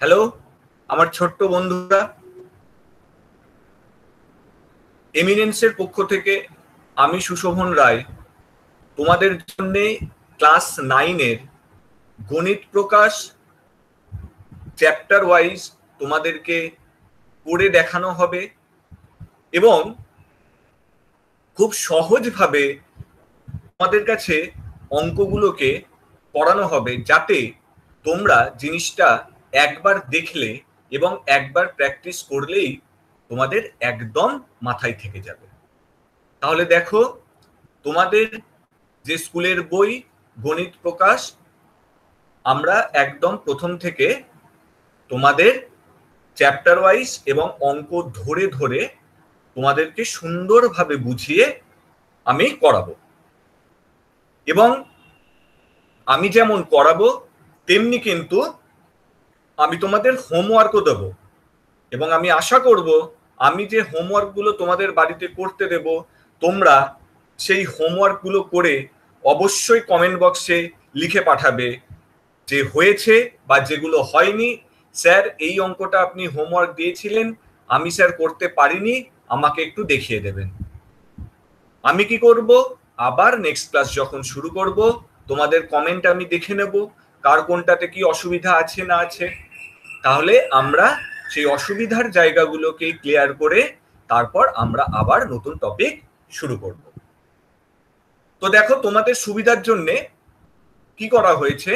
Hello আমার ছোট্ট বন্ধুরা, এমিনেন্সের পক্ষ থেকে আমি সুশোভন রায় তোমাদের জন্য ক্লাস 9-এর গণিত প্রকাশ চ্যাপ্টার ওয়াইজ তোমাদেরকে করে দেখানো হবে এবং খুব সহজভাবে তোমাদের কাছে অঙ্কগুলোকে পড়ানো হবে, যাতে তোমরা জিনিসটা একবার দেখলে এবং একবার প্র্যাকটিস করলেই তোমাদের একদম মাথায় থেকে যাবে। তাহলে দেখো, তোমাদের যে স্কুলের বই গণিত প্রকাশ, আমরা একদম প্রথম থেকে তোমাদের চ্যাপ্টার ওয়াইজ এবং অঙ্ক ধরে ধরে তোমাদেরকে সুন্দরভাবে বুঝিয়ে আমি করাবো, এবং আমি যেমন করাবো তেমনি কিন্তু আমি তোমাদের হোমওয়ার্কও দেবো। এবং আমি আশা করব আমি যে হোমওয়ার্কগুলো তোমাদের বাড়িতে করতে দেব, তোমরা সেই হোমওয়ার্কগুলো করে অবশ্যই কমেন্ট বক্সে লিখে পাঠাবে যে হয়েছে বা যেগুলো হয়নি। স্যার, এই অঙ্কটা আপনি হোমওয়ার্ক দিয়েছিলেন, আমি স্যার করতে পারিনি, আমাকে একটু দেখিয়ে দেবেন। আমি কি করব, আবার নেক্সট ক্লাস যখন শুরু করব তোমাদের কমেন্ট আমি দেখে নেব কার কোনটাতে কি অসুবিধা আছে না আছে। তাহলে আমরা সেই অসুবিধার জায়গাগুলোকে ক্লিয়ার করে তারপর আমরা আবার নতুন টপিক শুরু করব। তো দেখো, তোমাদের সুবিধার জন্য কি করা হয়েছে,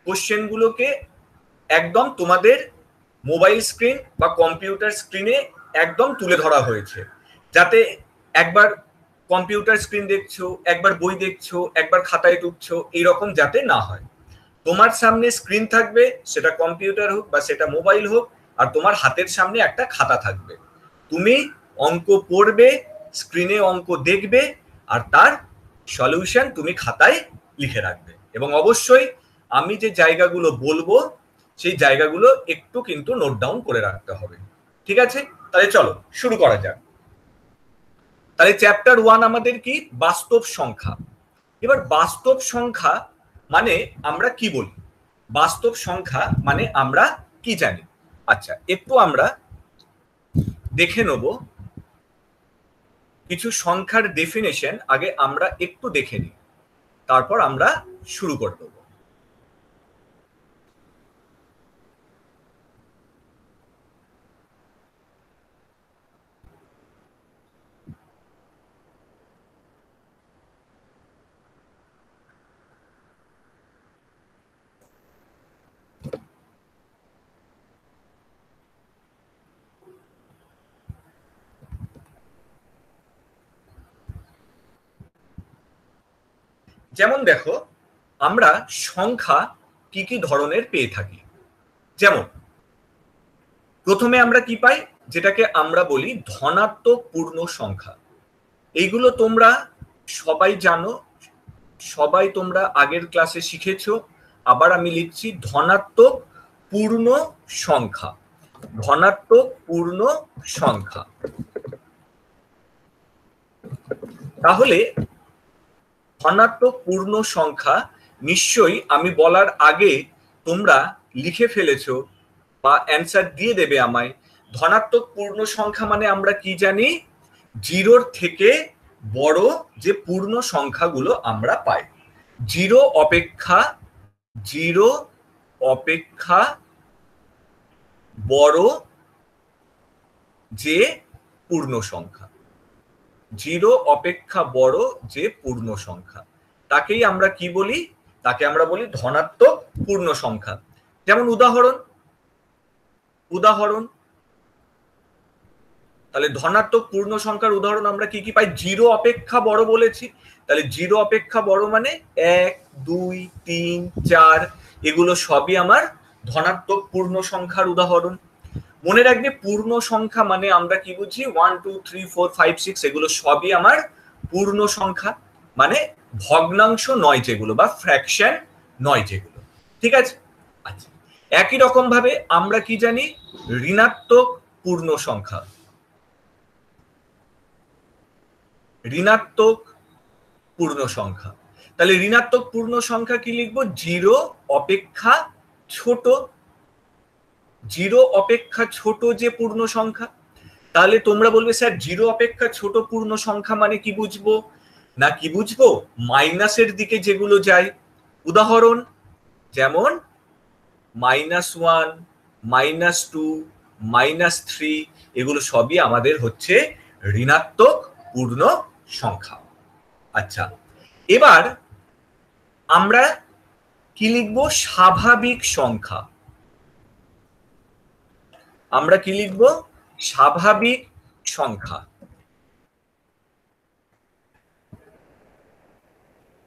কোশ্চেনগুলোকে একদম তোমাদের মোবাইল স্ক্রিন বা কম্পিউটার স্ক্রিনে একদম তুলে ধরা হয়েছে, যাতে একবার কম্পিউটার স্ক্রিন দেখছো, একবার বই দেখছো, একবার খাতায় টুকছো, এইরকম যাতে না হয়। তোমার সামনে স্ক্রিন থাকবে, সেটা কম্পিউটার হোক বা সেটা মোবাইল হোক, আর তোমার হাতের সামনে একটা খাতা থাকবে। তুমি অঙ্ক পড়বে, স্ক্রিনে অঙ্ক দেখবে, আর তার সলিউশন তুমি খাতায় লিখে রাখবে। এবং অবশ্যই আমি যে জায়গাগুলো বলবো সেই জায়গাগুলো একটু কিন্তু নোট ডাউন করে রাখতে হবে। ঠিক আছে, তাহলে চলো শুরু করা যাক। তাহলে চ্যাপ্টার 1 আমাদের কি, বাস্তব সংখ্যা। এবার বাস্তব সংখ্যা মানে আমরা কি বলি, বাস্তব সংখ্যা মানে আমরা কি জানি। আচ্ছা, একটু আমরা দেখে নেব কিছু সংখ্যার ডেফিনেশন, আগে আমরা একটু দেখে নিই, তারপর আমরা শুরু করে দেবো। যেমন দেখো, আমরা সংখ্যা কি কি ধরনের পেয়ে থাকি। যেমন প্রথমে আমরা কি পাই, যেটাকে আমরা বলি ধনাত্মক পূর্ণ সংখ্যা। এইগুলো তোমরা সবাই জানো, সবাই তোমরা আগের ক্লাসে শিখেছো। আবার আমি লিখছি ধনাত্মক পূর্ণ সংখ্যা, ধনাত্মক পূর্ণ সংখ্যা। তাহলে ধনাত্মক পূর্ণ সংখ্যা নিশ্চয়ই আমি বলার আগে তোমরা লিখে ফেলেছো বা অ্যান্সার দিয়ে দেবে আমায়। ধনাত্মক পূর্ণ সংখ্যা মানে আমরা কি জানি, জিরোর থেকে বড় যে পূর্ণ সংখ্যাগুলো আমরা পাই। জিরো অপেক্ষা বড় যে পূর্ণ সংখ্যা, জিরো অপেক্ষা বড় যে পূর্ণ সংখ্যা, তাকেই আমরা কি বলি, তাকে আমরা বলি ধনাত্মক পূর্ণ সংখ্যা। যেমন উদাহরণ, তাহলে ধনাত্মক পূর্ণ সংখ্যার উদাহরণ আমরা কি কি পাই, জিরো অপেক্ষা বড় বলেছি। তাহলে জিরো অপেক্ষা বড় মানে 1, 2, 3, 4, এগুলো সবই আমার ধনাত্মক পূর্ণ সংখ্যার উদাহরণ। মনে রাখবে, পূর্ণ সংখ্যা মানে আমরা কি বুঝি, 1, 2, 3, 4, 5, 6, এগুলো সবই আমার পূর্ণ সংখ্যা, মানে ভগ্নাংশ নয় যেগুলো বা ফ্র্যাকশন নয় যেগুলো। ঠিক আছে। আচ্ছা, একই রকম ভাবে আমরা কি জানি, ঋণাত্মক পূর্ণ সংখ্যা, ঋণাত্মক পূর্ণ সংখ্যা। তাহলে ঋণাত্মক পূর্ণ সংখ্যা কি লিখবো, জিরো অপেক্ষা ছোট, জিরো অপেক্ষা ছোট যে পূর্ণ সংখ্যা। তাহলে তোমরা বলবে স্যার জিরো অপেক্ষা ছোট পূর্ণ সংখ্যা মানে কি বুঝবো? না কি বুঝবো? মাইনাসের দিকে যেগুলো যায়, উদাহরণ যেমন -1, -2, -3, এগুলো সবই আমাদের হচ্ছে ঋণাত্মক পূর্ণ সংখ্যা। আচ্ছা, এবার আমরা কি লিখবো? স্বাভাবিক সংখ্যা। আমরা কি লিখবো? স্বাভাবিক সংখ্যা।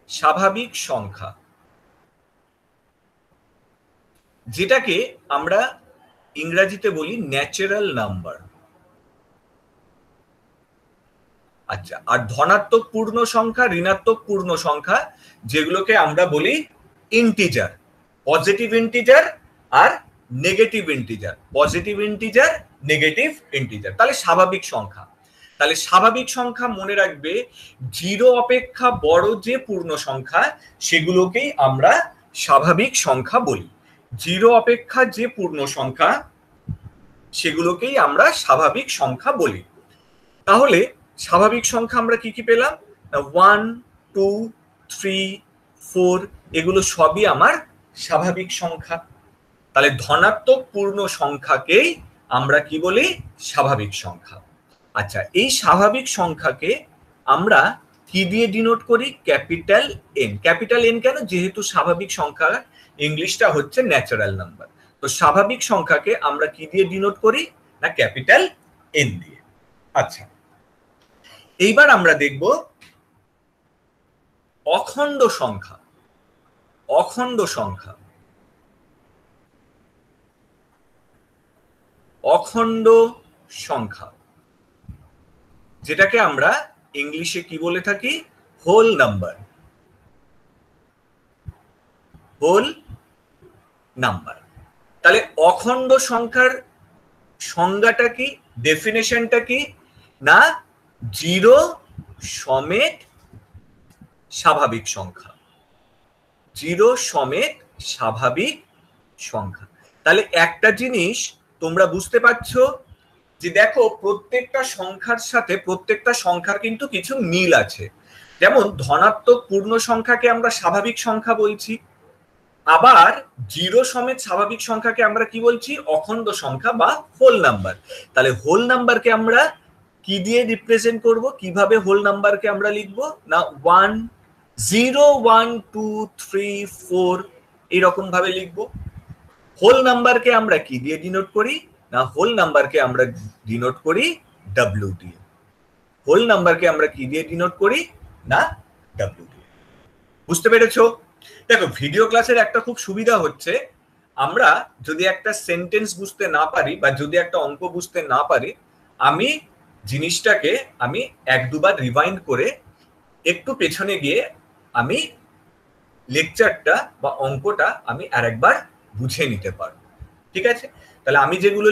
স্বাভাবিক সংখ্যা, যেটাকে আমরা ইংরেজিতে বলি ন্যাচারাল নাম্বার। আচ্ছা, আর ধনাত্মক পূর্ণ সংখ্যা, ঋণাত্মক পূর্ণ সংখ্যা, যেগুলোকে আমরা বলি ইন্টিজার। পজিটিভ ইন্টিজার আর negative integer. Positive integer, negative integer. তাহলে স্বাভাবিক সংখ্যা। তাহলে স্বাভাবিক সংখ্যা মনে রাখবে, জিরো অপেক্ষা বড় যে পূর্ণ সংখ্যা সেগুলোকেই আমরা স্বাভাবিক সংখ্যা বলি। জিরো অপেক্ষা যে পূর্ণ সংখ্যা সেগুলোকেই আমরা স্বাভাবিক সংখ্যা বলি। তাহলে স্বাভাবিক সংখ্যা আমরা কি কি পেলাম? 1, 2, 3, 4, এগুলো সবই আমার স্বাভাবিক সংখ্যা। তাহলে ধনাত্মক পূর্ণ সংখ্যাকেই আমরা কি বলি? স্বাভাবিক সংখ্যা। আচ্ছা, এই স্বাভাবিক সংখ্যাকে আমরা কি দিয়ে ডিনোট করি? Capital N. ক্যাপিটাল এন কেন? যেহেতু স্বাভাবিক সংখ্যা ইংলিশটা হচ্ছে ন্যাচারাল নাম্বার। তো স্বাভাবিক সংখ্যাকে আমরা কি দিয়ে ডিনোট করি? না ক্যাপিটাল এন দিয়ে। আচ্ছা, এইবার আমরা দেখব অখণ্ড সংখ্যা। অখণ্ড সংখ্যা, অখণ্ড সংখ্যা, যেটাকে আমরা ইংলিশে কি বলে থাকি? Whole number. Whole number. তাহলে অখণ্ড সংখ্যার সংজ্ঞাটা কি? ডেফিনেশনটা কি? না জিরো সমেত স্বাভাবিক সংখ্যা। জিরো সমেত স্বাভাবিক সংখ্যা। তাহলে একটা জিনিস তোমরা বুঝতে পারছো যে দেখো, প্রত্যেকটা সংখ্যার সাথে প্রত্যেকটা সংখ্যার কিন্তু কিছু মিল আছে। যেমন ধনাত্মক পূর্ণ সংখ্যাকে আমরা স্বাভাবিক সংখ্যা বলছি, আবার জিরো সমেত স্বাভাবিক সংখ্যাকে আমরা কি বলছি? অখণ্ড সংখ্যা বা হোল নাম্বার। তাহলে হোল নাম্বারকে আমরা কি দিয়ে রিপ্রেজেন্ট করব? কিভাবে হোল নাম্বারকে আমরা লিখবো? না 1, 0, 1, 2, 3, 4 এইরকম ভাবে লিখবো। হোল নাম্বারকে আমরা কি দিয়ে ডিনোট করি? না হোল নাম্বারকে আমরা ডিনোট করি ডাব্লিউ দিয়ে। হোল নাম্বারকে আমরা কি দিয়ে ডিনোট করি? না ডাব্লিউ দিয়ে। বুঝতে পেরেছো? দেখো, ভিডিও ক্লাসের একটা খুব সুবিধা হচ্ছে, আমরা যদি একটা সেন্টেন্স বুঝতে না পারি বা যদি একটা অঙ্ক বুঝতে না পারি, আমি জিনিসটাকে আমি 1-2 বার রিভাইন্ড করে একটু পেছনে গিয়ে আমি লেকচারটা বা অঙ্কটা আমি আরেকবার বুঝে নিতে পারবো। ঠিক আছে? তাহলে আমি যেগুলো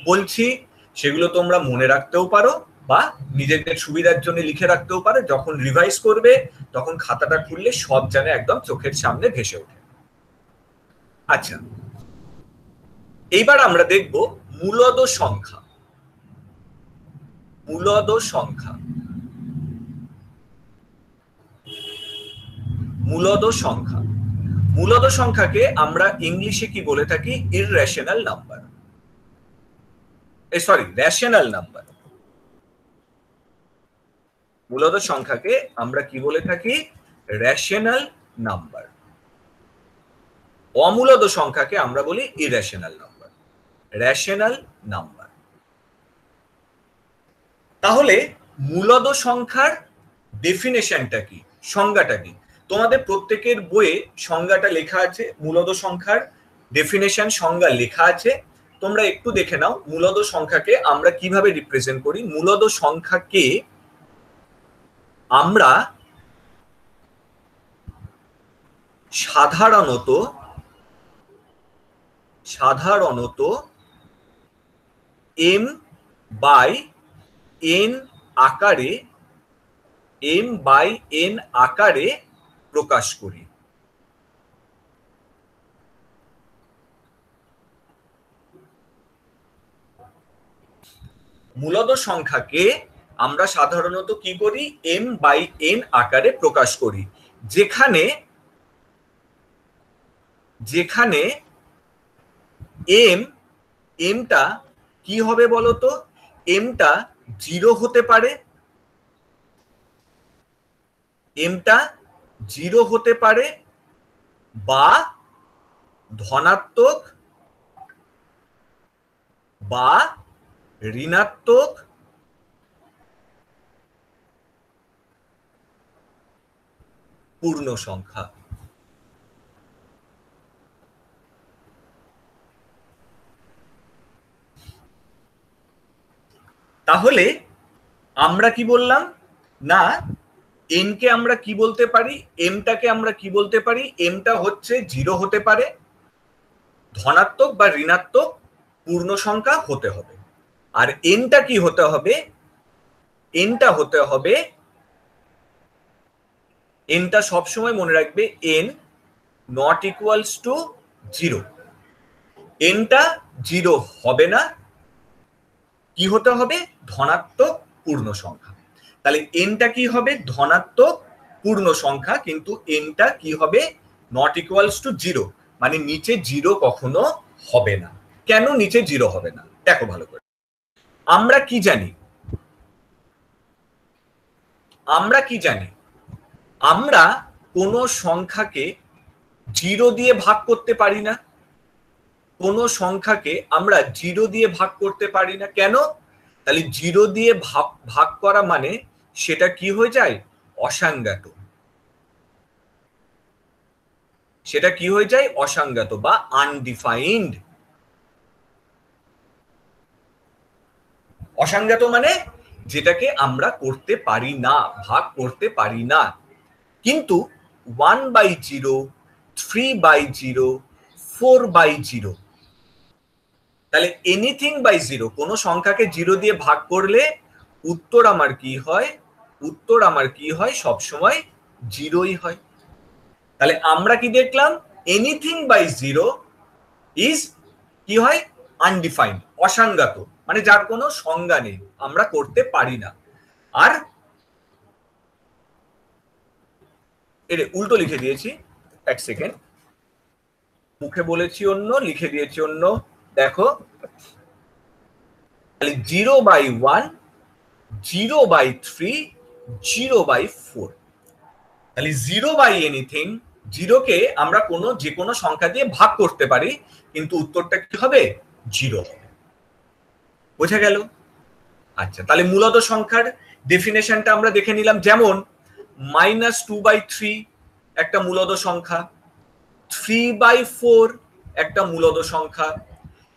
বলছি সেগুলো তোমরা মনে রাখতেও পারো বা নিজেদের সুবিধার জন্য লিখে রাখতেও পারো। যখন রিভাইজ করবে তখন খাতাটা খুললে সব যেন একদম চোখের সামনে ভেসে ওঠে। আচ্ছা, এইবার আমরা দেখব মূলদ সংখ্যা। মূলদ সংখ্যা, মূলদ সংখ্যা। মূলদ সংখ্যাকে আমরা ইংলিশে কি বলে থাকি? Irrational number. Sorry, rational number. মূলদ সংখ্যাকে আমরা কি বলে থাকি? Rational number. অমূলদ সংখ্যাকে আমরা বলি ইরেশনাল নাম্বার। Rational number. তাহলে মূলদ সংখ্যার ডেফিনেশনটা কি? সংজ্ঞাটা কি? তোমাদের প্রত্যেকের বইয়ে সংজ্ঞাটা লেখা আছে, মূলদ সংখ্যার ডেফিনেশন সংজ্ঞা লেখা আছে। তোমরা একটু দেখে নাও মূলদ সংখ্যাকে আমরা কিভাবে রিপ্রেজেন্ট করি। মূলদ সংখ্যাকে আমরা সাধারণত m বাই n আকারে প্রকাশ করি। মূলদ সংখ্যাকে আমরা সাধারণত কি করি, m বাই n আকারে প্রকাশ করি, যেখানে যেখানে এমটা কি হবে বলতো, এমটা 0 হতে পারে, এমটা 0 হতে পারে বা ধনাত্মক বা ঋণাত্মক পূর্ণ সংখ্যা। তাহলে আমরা কি বললাম না, এন কে আমরা কি বলতে পারি, এমটাকে আমরা কি বলতে পারি, এমটা হচ্ছে 0 হতে পারে, ধনাত্মক বা ঋণাত্মক পূর্ণ সংখ্যা হতে হবে। আর এনটা কি হতে হবে, এনটা হতে হবে, এনটা সবসময় মনে রাখবে, এন নট ইকুয়ালস টু 0। এনটা 0 হবে না, কি হতে হবে, ধনাত্মক পূর্ণ সংখ্যা। তাহলে এনটা কি হবে, ধনাত্মক পূর্ণ সংখ্যা, কিন্তু এনটা কি হবে, নট ইকুয়ালস টু 0, মানে নিচে 0 কখনো হবে না। কেন নিচে 0 হবে না, দেখো ভালো করে। আমরা কি জানি, আমরা কি জানি, আমরা কোন সংখ্যাকে 0 দিয়ে ভাগ করতে পারি না, কোন সংখ্যাকে আমরা 0 দিয়ে ভাগ করতে পারি না। কেন, তাহলে 0 দিয়ে ভাগ করা মানে সেটা কি হয়ে যায়, অসংজ্ঞাত, সেটা কি হয়ে যায়, অসংজ্ঞাত বা আনডিফাইন্ড। অসংজ্ঞাত মানে যেটাকে আমরা করতে পারি না, ভাগ করতে পারি না। কিন্তু 1/0, 3/0, 4/0, তাহলে এনিথিং বাই 0, কোন সংখ্যাকে 0 দিয়ে ভাগ করলে উত্তর আমার কি হয়, উত্তর আমার কি হয়, সবসময় 0ই হয়। তাহলে আমরা কি দেখলাম, এনিথিং বাই 0 ইজ কি হয়, আনডিফাইন্ড, অসংজ্ঞাত, মানে যার কোনো সংজ্ঞা নেই, আমরা করতে পারি না। আর এর উল্টো লিখে দিয়েছি, এক সেকেন্ড, মুখে বলেছি অন্য, লিখে দিয়েছি অন্য, দেখো, তাহলে 0/1, 0/3, 0/4, তাহলে 0/এনিথিং, 0কে আমরা যে কোনো সংখ্যা দিয়ে ভাগ করতে পারি, কিন্তু উত্তরটা কি হবে, 0 হবে। বোঝা গেল? আচ্ছা, তাহলে মূলত সংখ্যার ডেফিনেশনটা আমরা দেখে নিলাম। যেমন -2/3 একটা মূলদ সংখ্যা, 3/4 একটা মূলদ সংখ্যা,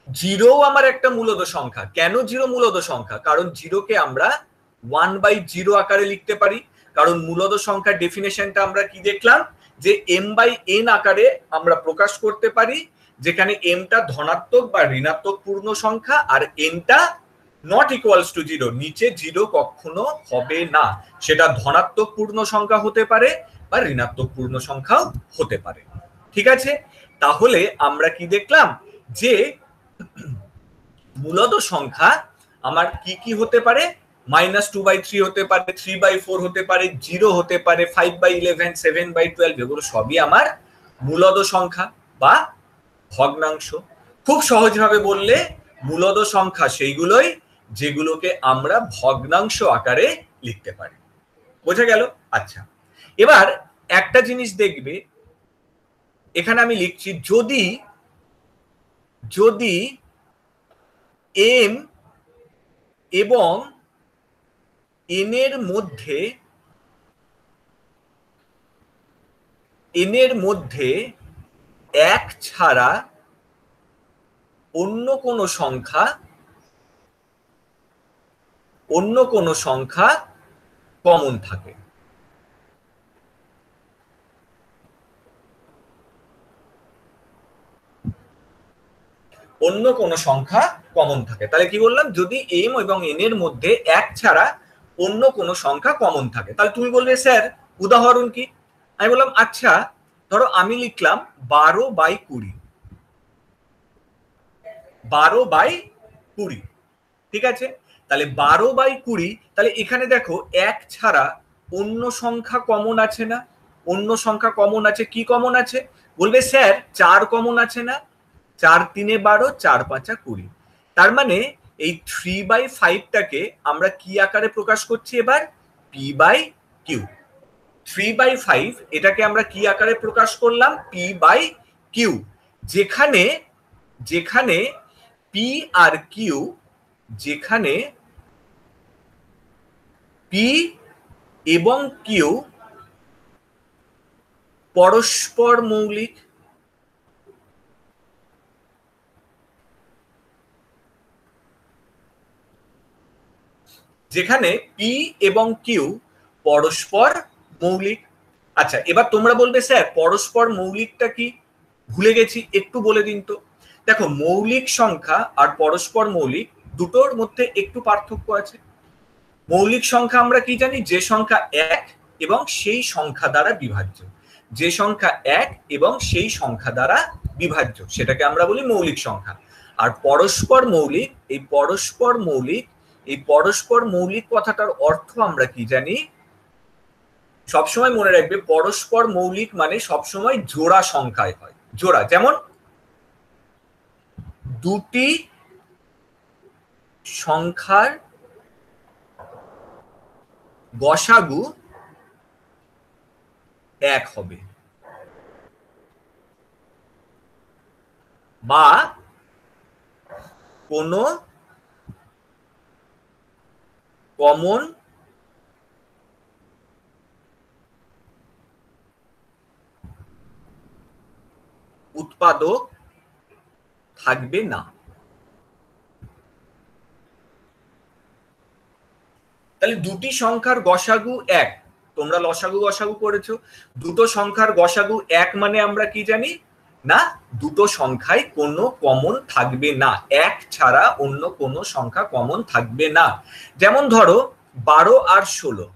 0 আমার একটা মূলদ সংখ্যা। কেন 0 মূলদ সংখ্যা, কারণ 0কে আমরা 1/0 আকারে লিখতে পারি। কারণ মূলদ সংখ্যার ডেফিনেশনটা আমরা কি দেখলাম, যে m/n আকারে আমরা প্রকাশ করতে পারি, যেখানে mটা ধনাত্মক বা ঋণাত্মক পূর্ণ সংখ্যা আর nটা নট ইকুয়ালস টু 0, নিচে 0 কখনো হবে না। সেটা ধনাত্মক পূর্ণ সংখ্যা হতে পারে বা ঋণাত্মক পূর্ণ সংখ্যাও হতে পারে। ঠিক আছে, তাহলে আমরা কি দেখলাম, যে মূলদ সংখ্যা আমার কি কি হতে পারে, -2/3 হতে পারে, 3/4 হতে পারে, 0 হতে পারে, 5/11, 7/12, এগুলো সবই আমার মূলদ সংখ্যা বা ভগ্নাংশ। খুব সহজভাবে বললে মূলদ সংখ্যা সেইগুলোই যেগুলোকে আমরা ভগ্নাংশ আকারে লিখতে পারি। বোঝা গেল? আচ্ছা, এবার একটা জিনিস দেখবে, এখানে আমি লিখছি, যদি যদি m এবং n এর মধ্যে 1 ছাড়া অন্য কোনো সংখ্যা কমন থাকে, অন্য কোনো সংখ্যা কমন থাকে, তাহলে কি বললাম, যদি m এবং n এর মধ্যে 1 ছাড়া অন্য কোনো সংখ্যা কমন থাকে। তাহলে তুমি বলবে স্যার উদাহরণ কি, আমি বললাম আচ্ছা, ধরো আমি লিখলাম 12/20, 12/20, ঠিক আছে, তাহলে 12/20, তাহলে এখানে দেখো 1 ছাড়া অন্য সংখ্যা কমন আছে না? অন্য সংখ্যা কমন আছে, কি কমন আছে? বলবে স্যার 4 কমন আছে না? 4 3 12, 4 5 20। তার মানে এই 3/5টাকে আমরা কি আকারে প্রকাশ করছি এবার? p/q। 3/5 এটাকে আমরা কি আকারে প্রকাশ করলাম? p/q। যেখানে যেখানে p আর q, যেখানে p এবং q পরস্পর মৌলিক, যেখানে পি এবং কিউ পরস্পর মৌলিক। আচ্ছা, এবার তোমরা বলবে স্যার পরস্পর মৌলিকটা কি? ভুলে গেছি, একটু বলে দিন তো। দেখো, মৌলিক সংখ্যা আর পরস্পর মৌলিক দুটোর মধ্যে একটু পার্থক্য আছে। মৌলিক সংখ্যা আমরা কি জানি? যে সংখ্যা এক এবং সেই সংখ্যা দ্বারা বিভাজ্য। যে সংখ্যা এক এবং সেই সংখ্যা দ্বারা বিভাজ্য সেটাকে আমরা বলি মৌলিক সংখ্যা। আর পরস্পর মৌলিক, এই পরস্পর মৌলিক, এই পরস্পর মৌলিক কথাটার অর্থ আমরা কি জানি? সবসময় মনে রাখবে, পরস্পর মৌলিক মানে সবসময় জোড়া সংখ্যায় হয়। জোড়া, যেমন দুটি সংখ্যার গসাগু 1 হবে, বা কোনো কমন উৎপাদক থাকবে না। তাহলে দুটি সংখ্যার গসাগু 1, তোমরা লসাগু গসাগু করেছো, দুটো সংখ্যার গসাগু 1 মানে আমরা কি জানি? না, দুটো সংখ্যায় কোনো কমন থাকবে না, 1 ছাড়া অন্য কোনো সংখ্যা কমন থাকবে না। যেমন ধরো 12 আর 16,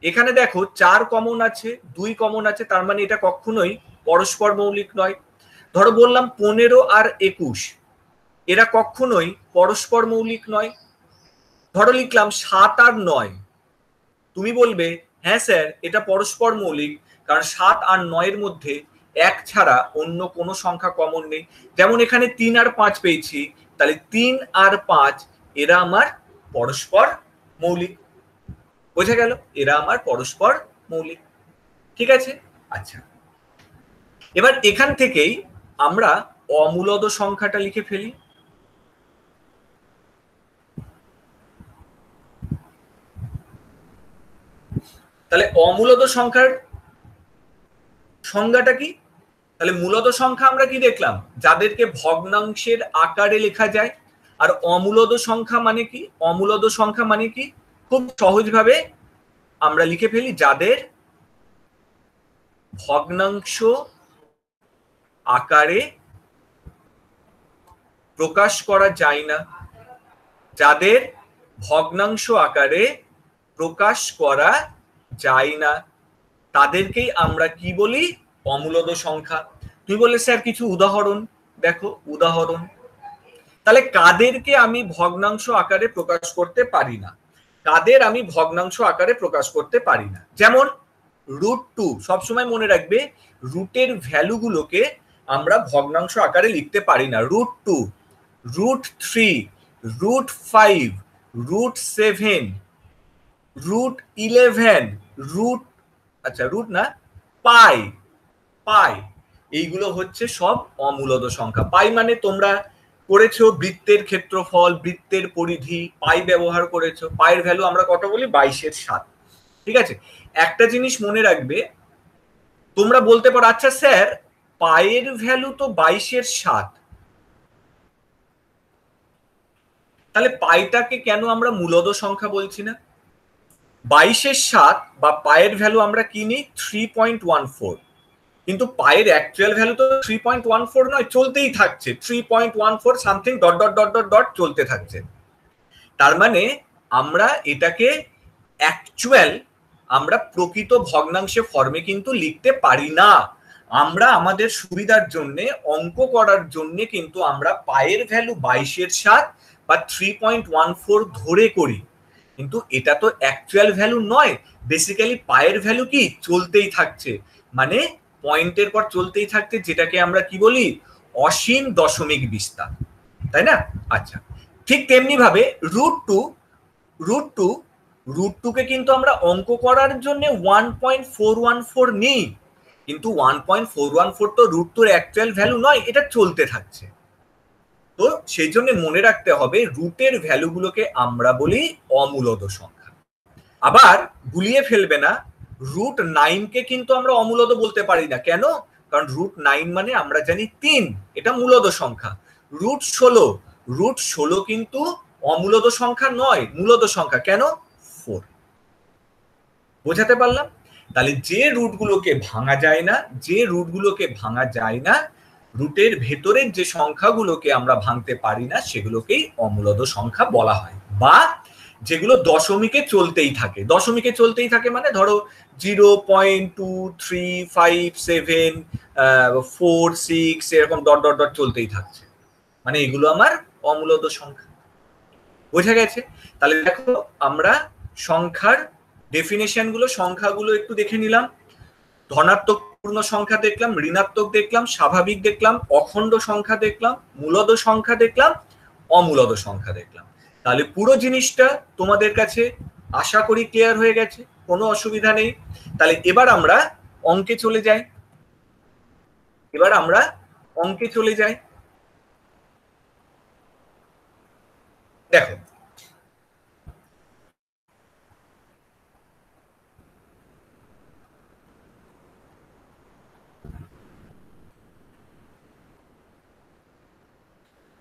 এখানে দেখো 4 কমন আছে, 2 কমন আছে, তার মানে এটা কখনোই পরস্পর মৌলিক নয়। ধরো বললাম 15 আর 21, এরা কখনোই পরস্পর মৌলিক নয়। ধরো লিখলাম 7 আর 9, তুমি বলবে হ্যাঁ স্যার এটা পরস্পর মৌলিক, কারণ 7 আর 9 এর মধ্যে 1 ছাড়া অন্য কোনো সংখ্যা কমন নেই। যেমন এখানে 3 আর 5 পেয়েছি, তাহলে 3 আর 5 এরা আমার পরস্পর মৌলিক। বোঝা গেল? এরা আমার পরস্পর মৌলিক। ঠিক আছে? আচ্ছা, এবার এখান থেকেই আমরা অমূলদ সংখ্যাটা লিখে ফেলি। তাহলে অমূলদ সংখ্যার সংজ্ঞাটা কি? তাহলে মূলদ সংখ্যা আমরা কি দেখলাম? যাদেরকে ভগ্নাংশের আকারে লেখা যায়। আর অমূলদ সংখ্যা মানে কি? অমূলদ সংখ্যা মানে কি? খুব সহজভাবে আমরা লিখে ফেলি, যাদের ভগ্নাংশ আকারে প্রকাশ করা যায় না। যাদের ভগ্নাংশ আকারে প্রকাশ করা যায় না তাদেরকেই আমরা কি বলি? অমূলদ সংখ্যা। তুমি বললে স্যার কিছু উদাহরণ দেখো, উদাহরণ। তাহলে কাদেরকে আমি ভগ্নাংশ আকারে প্রকাশ করতে পারি না? কাদের আমি ভগ্নাংশ আকারে প্রকাশ করতে পারি না? যেমন √2, সবসময় মনে রাখবে রুটের ভ্যালুগুলোকে আমরা ভগ্নাংশ আকারে লিখতে পারি না। √2, √3, √5, √7, √11, রুট না, পাই, পাই, এইগুলো হচ্ছে সব অমূলদ সংখ্যা। পাই মানে তোমরা করেছো বৃত্তের ক্ষেত্রফল, বৃত্তের পরিধি, পাই ব্যবহার করেছো। পাইয়ের ভ্যালু আমরা কত বলি? 22/7। ঠিক আছে? একটা জিনিস মনে রাখবে, তোমরা বলতে পারো আচ্ছা স্যার পাইয়ের ভ্যালু তো 22/7, তাহলে পাইটাকে কেন আমরা মূলদ সংখ্যা বলছি না? 22/7 বা পাইয়ের ভ্যালু আমরা কি নিই? 3.14, কিন্তু পাইয়ের অ্যাকচুয়াল ভ্যালু তো 3.14 নয়, চলতেই থাকছে 3.14 something dot dot dot dot dot চলতে থাকছে। তার মানে আমরা এটাকে অ্যাকচুয়াল, আমরা প্রকৃত ভগ্নাংশে ফর্মে কিন্তু লিখতে পারি না। আমরা আমাদের সুবিধার জন্য অঙ্ক করার জন্য কিন্তু আমরা পায়ের ভ্যালু 22/7 বা 3.14 ধরে করি, কিন্তু এটা তো অ্যাকচুয়াল ভ্যালু নয়। বেসিক্যালি পায়ের ভ্যালু কি চলতেই থাকছে, মানে পয়েন্টের পর চলতেই থাকছে, যেটাকে আমরা কি বলি অসীম দশমিক বিস্তার, তাই না? আচ্ছা, ঠিক তেমনি ভাবে রুট টুকে কিন্তু আমরা অঙ্ক করার জন্য 1.414 নিই, কিন্তু 1.414 তো রুট টুর অ্যাকচুয়াল ভ্যালু নয়, এটা চলতে থাকছে। তো সেই জন্য মনে রাখতে হবে রুটের ভ্যালুগুলোকে আমরা বলি অমূলদ সংখ্যা। আবার ভুলিয়ে ফেলবে না, √9 কে কিন্তু আমরা অমূলদ বলতে পারি না। কেন? কারণ √9 মানে আমরা জানি 3, এটা মূলদ সংখ্যা। √16 কিন্তু অমূলদ সংখ্যা নয়, মূলদ সংখ্যা। কেন? 4। বোঝাতে পারলাম? তাহলে যে রুটগুলোকে ভাঙা যায় না, রুটের ভেতরের যে সংখ্যাগুলোকে আমরা ভাঙতে পারি না, সেগুলোকেই অমূলদ সংখ্যা বলা হয়। বা যেগুলো দশমিকে চলতেই থাকে মানে ধরো 0.2357 4 6 এরকম ডট ডট ডট চলতেই থাকছে, মানে এগুলো আমার অমূলদ সংখ্যা। বোঝা গেছে? তাহলে দেখো আমরা সংখ্যার ডেফিনেশন গুলো, সংখ্যাগুলো একটু দেখে নিলাম। ধনাত্মক পূর্ণ সংখ্যা দেখলাম, ঋণাত্মক দেখলাম, স্বাভাবিক দেখলাম, অখণ্ড সংখ্যা দেখলাম, মূলদ সংখ্যা দেখলাম, অমূলদ সংখ্যা দেখলাম। তাহলে পুরো জিনিসটা তোমাদের কাছে আশা করি ক্লিয়ার হয়ে গেছে, কোনো অসুবিধা নেই। তাহলে এবার আমরা অঙ্কে চলে যাই। দেখো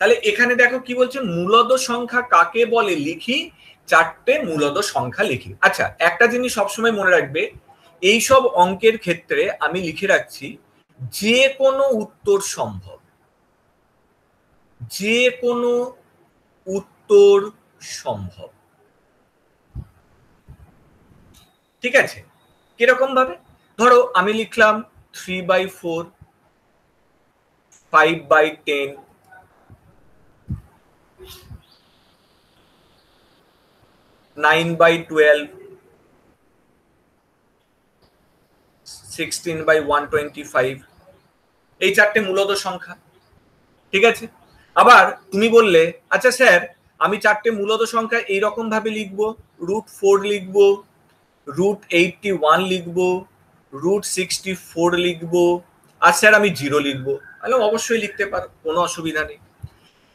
তাহলে এখানে দেখো কি বলছে, মূলদ সংখ্যা কাকে বলে লিখি, 4টে মূলদ সংখ্যা লিখি। আচ্ছা, একটা জিনিস সবসময় মনে রাখবে, এইসব অঙ্কের ক্ষেত্রে আমি লিখে রাখছি যে কোনো উত্তর সম্ভব, যে কোনো উত্তর সম্ভব। ঠিক আছে? কিরকম ভাবে? ধরো আমি লিখলাম 3/4, 5/10, 9/12, 16/125, এই 4টে মূলদ সংখ্যা। ঠিক আছে? আবার তুমি বললে আচ্ছা স্যার আমি 4টে মূলদ সংখ্যা এইরকম ভাবে লিখবো, √4 লিখবো, √81 লিখবো, √64 লিখবো, আর স্যার আমি 0 লিখবো। তাহলে অবশ্যই লিখতে পারো, কোনো অসুবিধা নেই।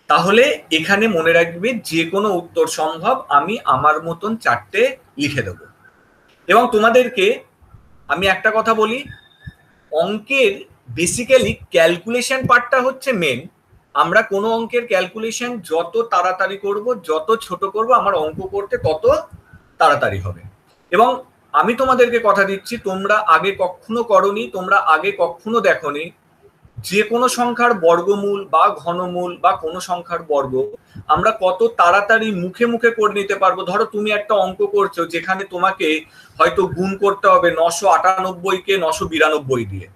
তাহলে এখানে মনে রাখবে যে কোনো উত্তর সম্ভব, আমি আমার মতন 4টে লিখে দেবো। এবং তোমাদেরকে আমি একটা কথা বলি, অঙ্কের বেসিক্যালি ক্যালকুলেশন পার্টটা হচ্ছে মেন। আমরা কোনো অঙ্কের ক্যালকুলেশন যত তাড়াতাড়ি করব, যত ছোট করব, আমার অঙ্ক করতে তত তাড়াতাড়ি হবে। এবং আমি তোমাদেরকে কথা দিচ্ছি, তোমরা আগে কখনো করনি, তোমরা আগে কখনো দেখোনি, যে কোনো সংখ্যার বর্গমূল বা ঘনমূল বা কোনো সংখ্যার বর্গ আমরা কত তাড়াতাড়ি মুখে মুখে করে নিতে পারবো। ধরো তুমি একটা অঙ্ক করছো যেখানে তোমাকে হয়তো গুণ করতে হবে 998 কে 992 দিয়ে,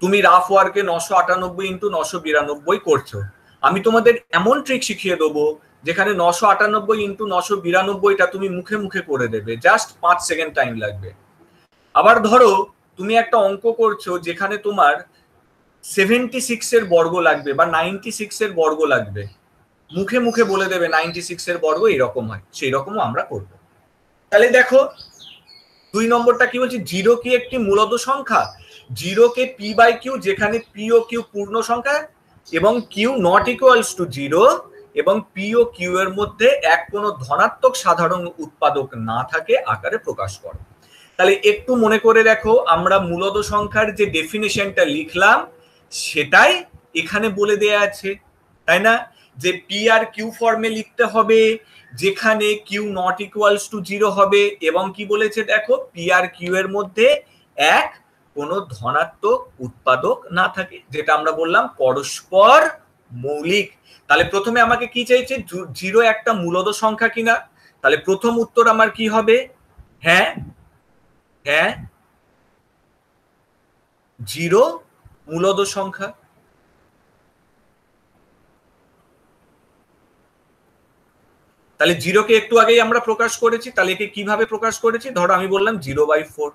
তুমি রাফ ওয়ার্কে 998 ইন্টু 992 করছো। আমি তোমাদের এমন ট্রিক শিখিয়ে দেবো যেখানে 998 ইন্টু 992টা তুমি মুখে মুখে করে দেবে, জাস্ট 5 সেকেন্ড টাইম লাগবে। আবার ধরো তুমি একটা অঙ্ক করছো যেখানে তোমার 76 এর বর্গ লাগবে বা 96 এর বর্গ লাগবে, মুখে মুখে বলে দেবে 96 এর বর্গ এরকম হয়, সেই রকমও আমরা করব। তাহলে দেখো 2 নম্বরটা কি বলছি, 0 কি একটি মূলদ সংখ্যা? 0 কে p/q, যেখানে p ও q পূর্ণ সংখ্যা এবং q নট ইকুয়ালস টু 0 এবং p ও q এর মধ্যে এক কোনো ধনাত্মক সাধারণ উৎপাদক না থাকে আকারে প্রকাশ করে। তাহলে একটু মনে করে দেখো, আমরা মূলদ সংখ্যার যে ডেফিনেশনটা লিখলাম সেটাই এখানে বলে দেয়া আছে, তাই না? যে পি আর কিউ ফর্মে লিখতে হবে, যেখানে কিউ নট ইকুয়ালস টু 0 হবে, এবং কি বলেছে দেখো, পি আর কিউ এর মধ্যে এক কোনো ধনাত্মক উৎপাদক না থাকে, যেটা আমরা বললাম পরস্পর মৌলিক। তাহলে প্রথমে আমাকে কি চাইছে, 0 একটা মূলদ সংখ্যা কিনা। তাহলে প্রথম উত্তর আমার কি হবে, হ্যাঁ 0 মূলদ সংখ্যা। তাহলে জিরোকে একটু আগেই আমরা প্রকাশ করেছি, তাহলে একে কিভাবে প্রকাশ করেছি? ধরো আমি বললাম 0/4।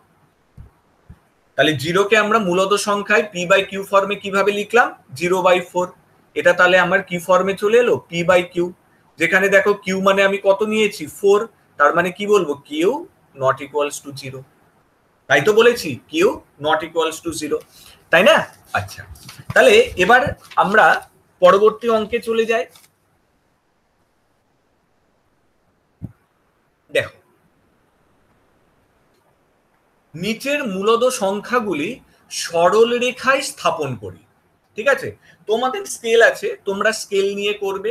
তাহলে জিরোকে আমরা মূলদ সংখ্যায় p/q ফর্মে কিভাবে লিখলাম? 0/4। এটা তাহলে আমার কি ফর্মে চলে এলো? p/q। যেখানে দেখো q মানে আমি কত নিয়েছি? 4। তার মানে কি বলবো? q not equals to 0। তাই তো বলেছি q নট ইকুয়ালস টু 0, তাই না? আচ্ছা, তাহলে এবার আমরা পরবর্তী অঙ্কে চলে যাই। দেখো, নিচের মূলদ সংখ্যাগুলি সরল রেখায় স্থাপন করি। ঠিক আছে, তোমাদের স্কেল আছে, তোমরা স্কেল নিয়ে করবে,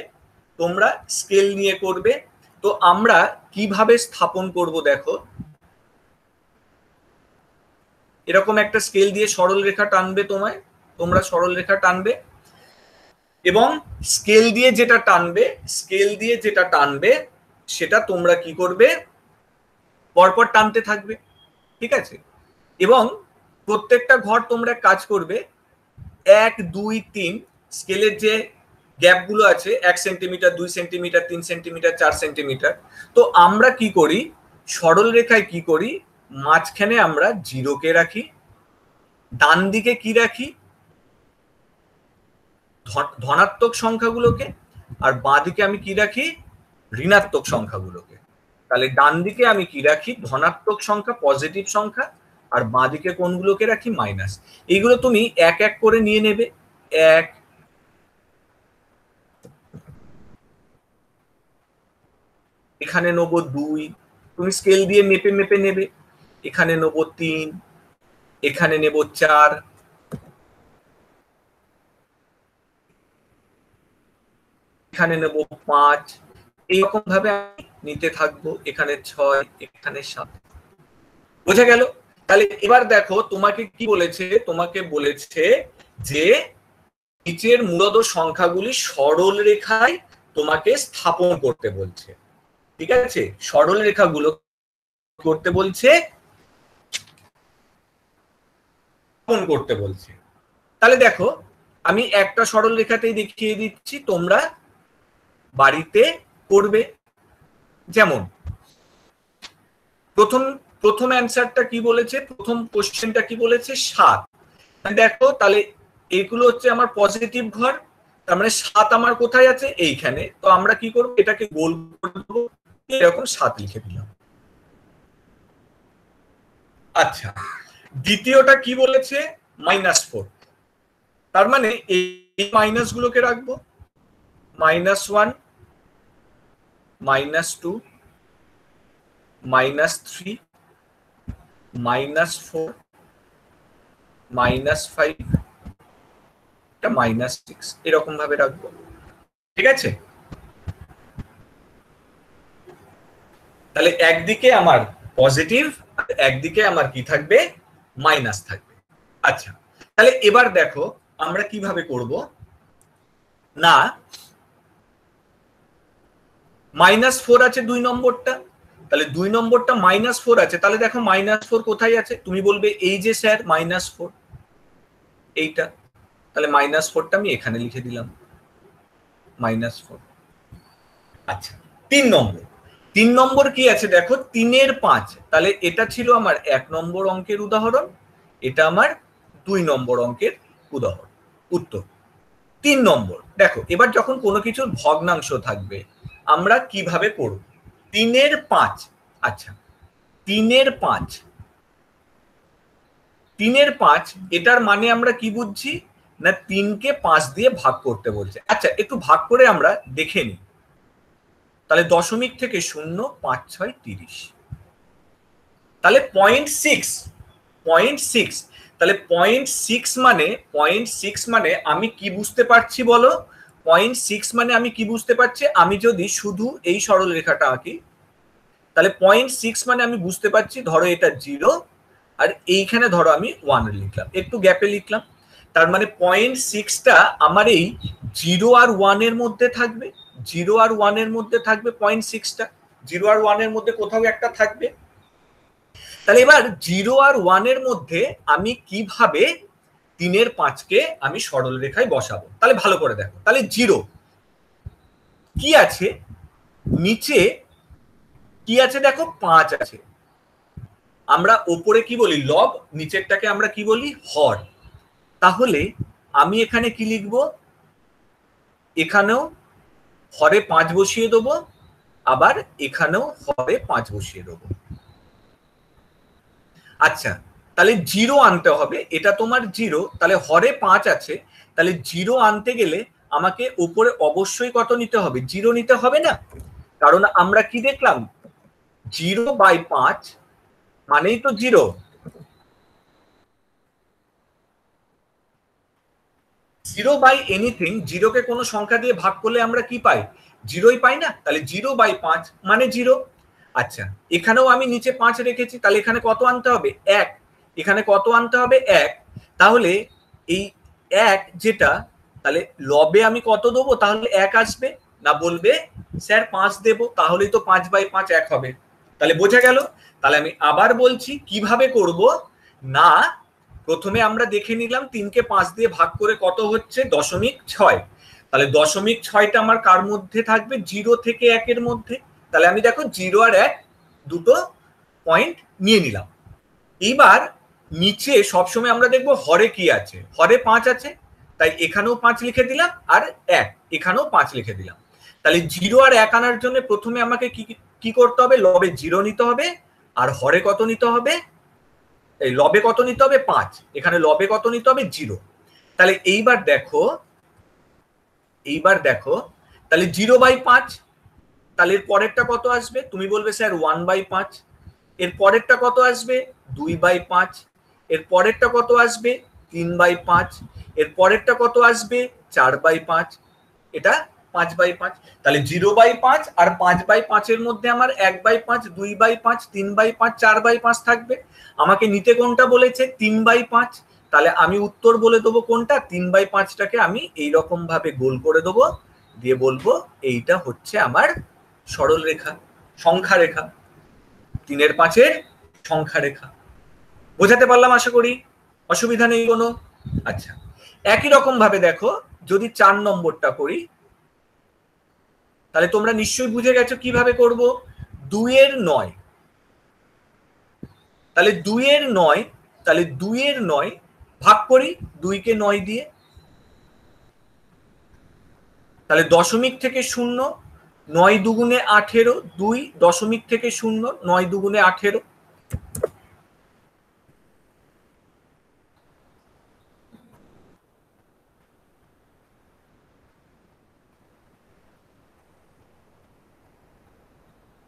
তোমরা স্কেল নিয়ে করবে। তো আমরা কিভাবে স্থাপন করব? দেখো, এরকম একটা স্কেল দিয়ে সরল রেখা টানবে, তোমরা সরল রেখা টানবে, এবং স্কেল দিয়ে যেটা টানবে সেটা তোমরা কি করবে? পরপর টানতে থাকবে। ঠিক আছে, এবং প্রত্যেকটা ঘর তোমরা কাজ করবে 1, 2, 3 স্কেলের যে গ্যাপগুলো আছে 1 সেন্টিমিটার, 2 সেন্টিমিটার, 3 সেন্টিমিটার, 4 সেন্টিমিটার। তো আমরা কি করি? সরল রেখায় কি করি? মাঝখানে আমরা জিরোকে রাখি, ডান দিকে কি রাখি? ধনাত্মক সংখ্যাগুলোকে, আর বাঁ দিকে আমি কি রাখি? ঋণাত্মক সংখ্যাগুলোকে। তাহলে ডান দিকে আমি কি রাখি? ধনাত্মক সংখ্যা, পজিটিভ সংখ্যা, আর বাঁ দিকে কোনগুলোকে রাখি? মাইনাস। এইগুলো তুমি এক এক করে নিয়ে নেবে। 1, এখানে নেব 2, তুমি স্কেল দিয়ে মেপে মেপে নেবে। এখানে নেব 3, এখানে নেব 4, এখানে নেব 5, এইরকম ভাবে আমি নিতে থাকবো। এখানে 6, এখানে 7। বোঝা গেল? তাহলে এবার দেখো তোমাকে কি বলেছে? তোমাকে বলেছে যে নিচের মূলদ সংখ্যাগুলি সরল রেখায় তোমাকে স্থাপন করতে বলছে। ঠিক আছে, সরল রেখাগুলো করতে বলছে, স্থাপন করতে বলছে। তাহলে দেখো, আমি একটা সরল রেখাতেই দেখিয়ে দিচ্ছি, তোমরা বাড়িতে করবে। যেমন প্রথম অ্যান্সারটা কি বলেছে? প্রথম কোশ্চেনটা কি বলেছে? 7। দেখো, তাহলে এগুলো হচ্ছে আমার পজিটিভ ঘর, তার মানে 7 আমার কোথায় আছে? এইখানে। তো আমরা কি করব? এটাকে গোল করে দেবো, এরকম 7 লিখে দিলাম। আচ্ছা, দ্বিতীয়টা কি বলেছে? -4। তার মানে এই মাইনাস গুলোকে রাখবো, -1, -2, -3, -4, -5, -6, এরকম ভাবে রাখবো। ঠিক আছে, তাহলে একদিকে আমার পজিটিভ, একদিকে আমার কি থাকবে? মাইনাস থাকবে। আচ্ছা, তাহলে এবার দেখো আমরা কিভাবে করব না। -4 আছে 2 নম্বরটা, তাহলে 2 নম্বরটা -4 আছে। তাহলে দেখো -4 কোথায় আছে? তুমি বলবে এই যে স্যার -4, এইটা। তাহলে -4টা আমি এখানে লিখে দিলাম, -4। আচ্ছা, 3 নম্বর কি আছে? দেখো 3 এর 5। তাহলে এটা ছিল আমার 1 নম্বর অঙ্কের উদাহরণ, এটা আমার 2 নম্বর অঙ্কের উদাহরণ। উত্তর 3 নম্বর। দেখো, এবার যখন কোনো কিছুর ভগ্নাংশ থাকবে আমরা কিভাবে করব? 3-এর 5। আচ্ছা, 3-এর 5, 3-এর 5, এটার মানে আমরা কি বুঝছি? না 3কে 5 দিয়ে ভাগ করতে বলছে। আচ্ছা, একটু ভাগ করে আমরা দেখে নিই। তাহলে দশমিক থেকে 0, 5, 6, 30। তাহলে 0.6, তাহলে 0.6 মানে আমি কি বুঝতে পারছি বলো? 0.6 মানে আমি কি বুঝতে পারছি? আমি যদি শুধু এই সরল রেখাটা আঁকি, তাহলে 0.6 মানে আমি বুঝতে পারছি, ধরো এটা 0, আর এইখানে ধরো আমি 1 লিখলাম, একটু গ্যাপে লিখলাম। তার মানে 0.6টা আমার এই 0 আর 1 এর মধ্যে থাকবে, 0 আর 1 এর মধ্যে থাকবে 0.6টা, 0 আর 1 এর মধ্যে কোথাও একটা থাকবে। তাহলে এবার 0 আর 1 এর মধ্যে আমি কিভাবে 3-এর 5কে আমি সরল রেখায় বসাবো। তাহলে ভালো করে দেখো, তাহলে 0 কি আছে নিচে, কি আছে দেখো 5 আছে। আমরা ওপরে কি বলি লব, নিচেরটাকে আমরা কি বলি হর। তাহলে আমি এখানে কি লিখব, এখানেও হরে 5 বসিয়ে দেবো, আবার এখানেও হরে 5 বসিয়ে দেবো। আচ্ছা, তাহলে 0 আনতে হবে, এটা তোমার 0, তাহলে হরে 5 আছে, তাহলে 0 আনতে গেলে আমাকে উপরে অবশ্যই কত নিতে হবে, 0 নিতে হবে না? কারণ আমরা কি দেখলাম, 0/5 মানেই তো 0। 0/anything, 0কে কোনো সংখ্যা দিয়ে ভাগ করলে আমরা কি পাই, 0ই পাই না? তাহলে 0/5 মানে 0। আচ্ছা, এখানেও আমি নিচে 5 রেখেছি, তাহলে এখানে কত আনতে হবে, 1। এখানে কত আনতে হবে, 1। তাহলে এই 1 যেটা, তাহলে লবে আমি কত দেবো, তাহলে 1 আসবে না? বলবে স্যার 5 দেবো, তাহলেই তো 5/5 1 হবে। তাহলে বোঝা গেল? তাহলে আমি আবার বলছি কিভাবে করব না, প্রথমে আমরা দেখে নিলাম 3কে 5 দিয়ে ভাগ করে কত হচ্ছে, 0.6। তাহলে 0.6টা আমার কার মধ্যে থাকবে, 0 থেকে 1-এর মধ্যে। তাহলে আমি দেখো 0 আর 1 দুটো পয়েন্ট নিয়ে নিলাম। এইবার নিচে সবসময় আমরা দেখবো হরে কি আছে, হরে 5 আছে, তাই এখানেও 5 লিখে দিলাম, আর 1 এখানেও 5 লিখে দিলাম। তাহলে 0 আর 1 আনার জন্য প্রথমে আমাকে কি করতে হবে, লবে 0 নিতে হবে, আর হরে কত নিতে হবে, এই লবে কত নিতে হবে, 5। এখানে লবে কত নিতে হবে, 0। তাহলে এইবার দেখো তাহলে 0/5, তাহলে এর পরেরটা কত আসবে, তুমি বলবে স্যার 1/5। এর পরেরটা কত আসবে, 2/5। এর পরেরটা কত আসবে, 3/5। এর পরেরটা কত আসবে, 4/5। এটা 5/5। তাহলে 0/5 আর 5/5-এর মধ্যে আমার 1/5, 2/5, 3/5, 4/5 থাকবে। আমাকে নিতে কোনটা বলেছে, 3/5। তাহলে আমি উত্তর বলে দেবো কোনটা, 3/5টাকে আমি এইরকম ভাবে গোল করে দেবো, দিয়ে বলবো এইটা হচ্ছে আমার সরল রেখা, সংখ্যা রেখা, 3-এর 5-এর সংখ্যা রেখা। বোঝাতে পারলাম আশা করি, অসুবিধা নেই কোনো? আচ্ছা, একই রকম ভাবে দেখো যদি 4 নম্বরটা করি, তাহলে তোমরা নিশ্চয়ই বুঝে গেছো কিভাবে করব। 2-এর 9, তাহলে 2-এর 9, তাহলে 2-এর 9 ভাগ করি 2কে 9 দিয়ে, তাহলে দশমিক থেকে 0, 9 দুগুণে 18, 2 দশমিক থেকে 0, 9 দুগুণে 18।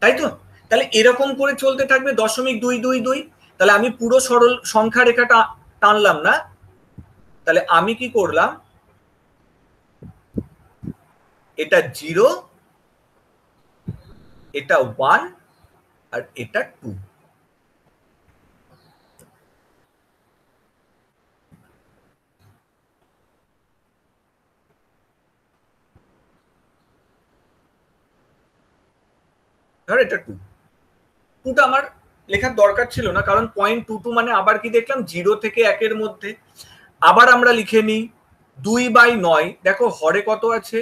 তাই তো? তাহলে এরকম করে চলতে থাকবে 0.222। তাহলে আমি পুরো সরল সংখ্যা রেখাটা টানলাম না, তাহলে আমি কি করলাম, এটা 0, এটা 1, আর এটা 2। ধর এটা 2, 2টা আমার লেখার দরকার ছিল না, কারণ 0.22 মানে আবার কি দেখলাম, 0 থেকে 1-এর মধ্যে। আবার আমরা লিখে নিই 2/9, দেখো হরে কত আছে,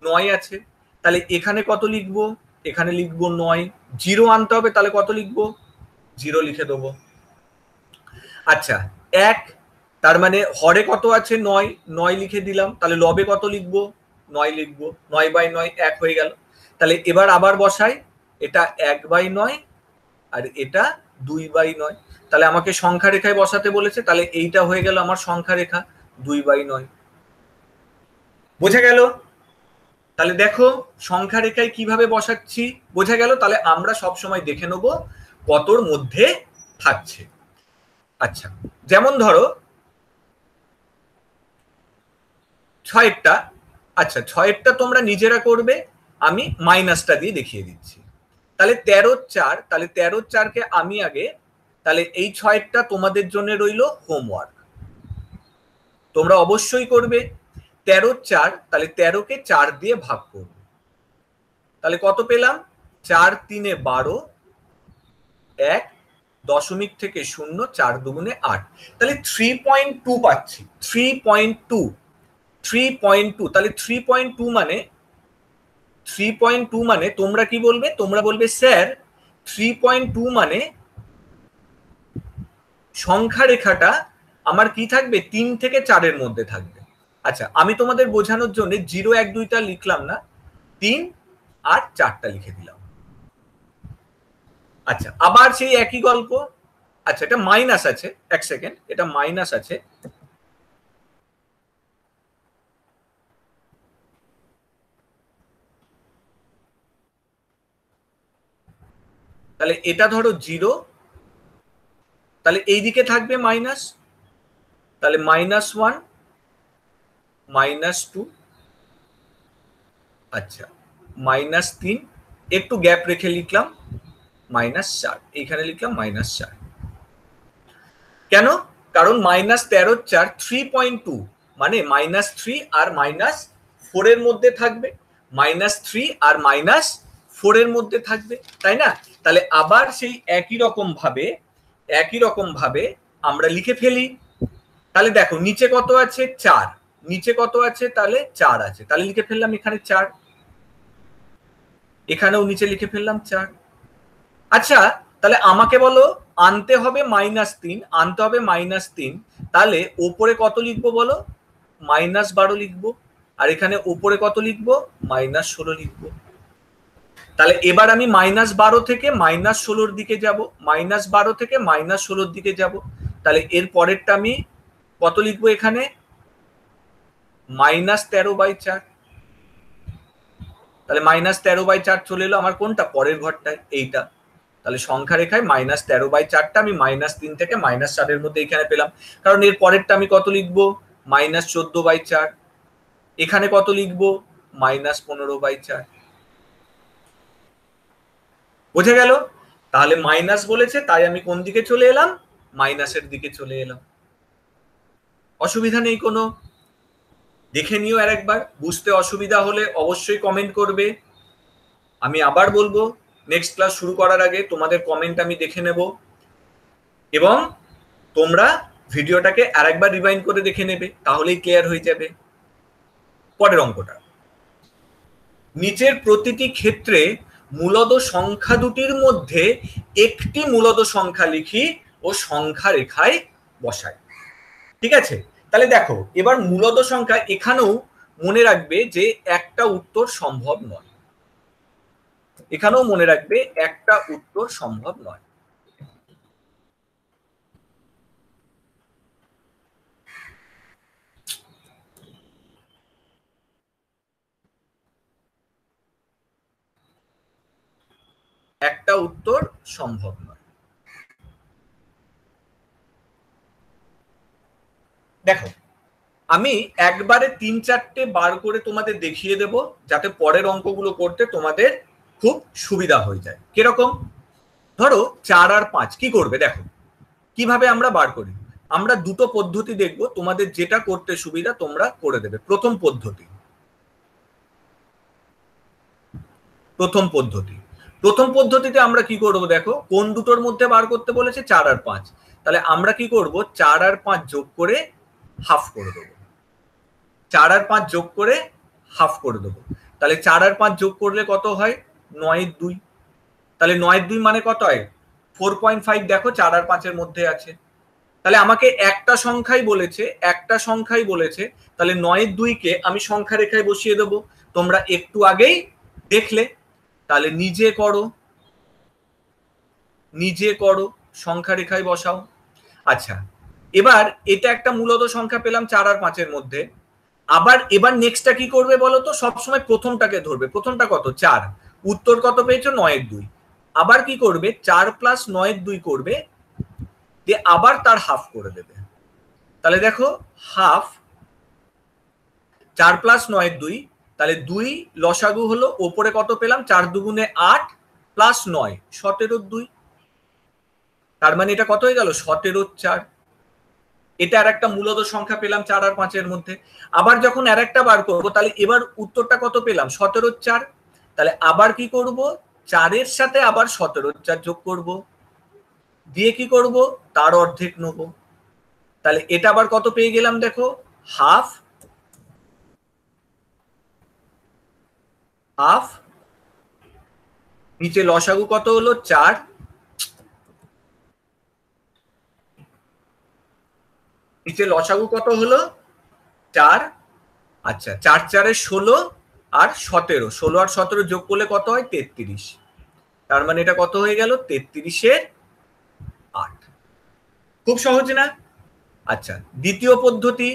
9 আছে, তাহলে এখানে কত লিখবো, এখানে লিখবো 9। 0 আনতে হবে, তাহলে কত লিখবো, 0 লিখে দেবো। আচ্ছা, 1, তার মানে হরে কত আছে, 9, 9 লিখে দিলাম, তাহলে লবে কত লিখবো, 9 লিখবো, 9/9 1 হয়ে গেল। তাহলে এবার আবার বসাই, এটা 1/9 আর এটা 2/9। তাহলে আমাকে সংখ্যা রেখায় বসাতে বলেছে, তাহলে এইটা হয়ে গেল আমার সংখ্যা রেখা 2/9। বোঝা গেল? তাহলে দেখো সংখ্যা রেখায় কিভাবে বসাচ্ছি, বোঝা গেল? তাহলে আমরা সব সময় দেখে নেব কতর মধ্যে থাকছে। আচ্ছা, যেমন ধরো 6-এরটা, আচ্ছা 6-এরটা তোমরা নিজেরা করবে, আমি মাইনাসটা দিয়ে দেখিয়ে দিচ্ছি। তাহলে 13/4, তাহলে 13/4কে আমি আগে, তাহলে এই 6-এরটা তোমাদের জন্য রইল হোমওয়ার্ক, তোমরা অবশ্যই করবে। 13/4, তাহলে 13কে 4 দিয়ে ভাগ করবে, তাহলে কত পেলাম, 4 3 12, 1 দশমিক থেকে 0, 4 দুগুণে 8, তাহলে 3.2 পাচ্ছি। 3.2 তাহলে 3.2 মানে তোমরা কি বলবে? তোমরা বলবে স্যার 3.2 মানে সংখ্যা রেখাটা আমার কি থাকবে? 3 থেকে 4 এর মধ্যে থাকবে। আচ্ছা, আমি তোমাদের বোঝানোর জন্য 0, 1, 2টা লিখলাম না, 3 আর 4টা লিখে দিলাম। আচ্ছা, আবার সেই একই গল্প। আচ্ছা, এটা মাইনাস আছে, এক সেকেন্ড, এটা মাইনাস আছে। তাহলে এটা ধরো 0, তাহলে এই দিকে থাকবে মাইনাস, তাহলে -1, -2, আচ্ছা -3, একটু গ্যাপ রেখে লিখলাম -4, এইখানে লিখলাম -4। কেন? কারণ -13 4 3.2 মানে -3 আর -4 এর মধ্যে থাকবে, -3 আর -4 এর মধ্যে থাকবে, তাই না? তাহলে আবার সেই একই রকম ভাবে আমরা লিখে ফেলি। তাহলে দেখো নিচে কত আছে? 4, নিচে কত আছে? তাহলে 4 আছে, তাহলে লিখে ফেললাম এখানে 4, এখানেও নিচে লিখে ফেললাম 4। আচ্ছা, তাহলে আমাকে বলো আনতে হবে -3, আনতে হবে -3, তাহলে ওপরে কত লিখবো বলো? -12 লিখবো, আর এখানে ওপরে কত লিখবো? -16 লিখবো। তাহলে এবার আমি -12 থেকে -16 দিকে যাব, -12 থেকে -16 দিকে যাব। তাহলে এর পরেরটা আমি কত লিখবো? এখানে -13/4। তাহলে -13/4 চলে এলো আমার কোনটা? পরের ঘরটায়, এইটা। তাহলে সংখ্যা রেখায় -13/4টা আমি -3 থেকে -4 এর মধ্যে এখানে পেলাম। কারণ এর পরেরটা আমি কত লিখবো? -14/4। এখানে কত লিখবো? -15/4। বোঝা গেল? তাহলে মাইনাস বলেছে, তাই আমি কোন দিকে চলে এলাম? মাইনাসের দিকে চলে এলাম। অসুবিধা নেই কোনো? দেখে নিও আর একবার। বুঝতে অসুবিধা হলে অবশ্যই কমেন্ট করবে। আমি আবার বলবো, নেক্সট ক্লাস শুরু করার আগে তোমাদের কমেন্ট আমি দেখে নেব, এবং তোমরা ভিডিওটাকে আরেকবার রিভাইন্ড করে দেখে নেবে, তাহলেই ক্লিয়ার হয়ে যাবে। পরের অঙ্কটা, নিচের প্রতিটি ক্ষেত্রে মূলদ সংখ্যা দুটির মধ্যে একটি মূলদ সংখ্যা লিখি ও সংখ্যা রেখায় বসাই। ঠিক আছে? তাহলে দেখো এবার মূলদ সংখ্যা, এখানেও মনে রাখবে যে একটা উত্তর সম্ভব নয়, এখানেও মনে রাখবে একটা উত্তর সম্ভব নয়। একটা উত্তর সম্ভব নয়। দেখো আমি একবারে 3-4টে বার করে তোমাদের দেখিয়ে দেব, যাতে পরের অঙ্কগুলো করতে তোমাদের খুব সুবিধা হয়ে যায়। কিরকম? ধরো 4 আর 5 কি করবে? দেখো কিভাবে আমরা বার করি। আমরা দুটো পদ্ধতি দেখব, তোমাদের যেটা করতে সুবিধা তোমরা করে দেবে। প্রথম পদ্ধতিতে আমরা কি করব? দেখো কোন দুটোর মধ্যে বার করতে বলেছে? 4 আর 5। তাহলে আমরা কি করব? 4 আর 5 যোগ করে হাফ করে দেবো। 4 আর 5 যোগ করে হাফ করে দেবো। তাহলে 4 আর 5 যোগ করলে কত হয়? 9-2। তাহলে 9-2 মানে কত হয়? 4.5। দেখো 4 আর 5 এর মধ্যে আছে। তাহলে আমাকে একটা সংখ্যাই বলেছে, তাহলে 9-2কে আমি সংখ্যা রেখায় বসিয়ে দেবো। তোমরা একটু আগেই দেখলে, তাহলে নিজে করো, সংখ্যা রেখায় বসাও। আচ্ছা, এবার এটা একটা মূলদ সংখ্যা পেলাম 4 আর 5 এর মধ্যে। এবার নেক্সটটা কি করবে বলো তো? সবসময় প্রথমটাকে ধরবে। প্রথমটা কত? 4। উত্তর কত পেয়েছো? 9-2। আবার কি করবে? 4 + 9-2 করবে, দিয়ে আবার তার হাফ করে দেবে। তাহলে দেখো হাফ, 4 + 9-2, তাহলে 2 লসাগু হলো, ওপরে কত পেলাম? 4 দুগুণে 8 + 9 17-2। তার মানে এটা কত হয়ে গেল? 17-4। এটা আর একটা মূলদ সংখ্যা পেলাম 4 আর 5 এর মধ্যে। আবার যখন আর একটা বার করবো, তাহলে এবার উত্তরটা কত পেলাম? 17-4। তাহলে আবার কি করব? 4 এর সাথে আবার 17-4 যোগ করব। দিয়ে কি করব, তার অর্ধেক নেব। তাহলে এটা আবার কত পেয়ে গেলাম দেখো, হাফ হাফ, নিচে লসাগু কত হলো 4, নিচে লসাগু কত হলো 4। আচ্ছা 4 4 16 আর 17, 16 আর 17 যোগ করলে কত হয় 33। তার মানে এটা কত হয়ে গেল 33 এর 8। খুব সহজ না? আচ্ছা দ্বিতীয় পদ্ধতি,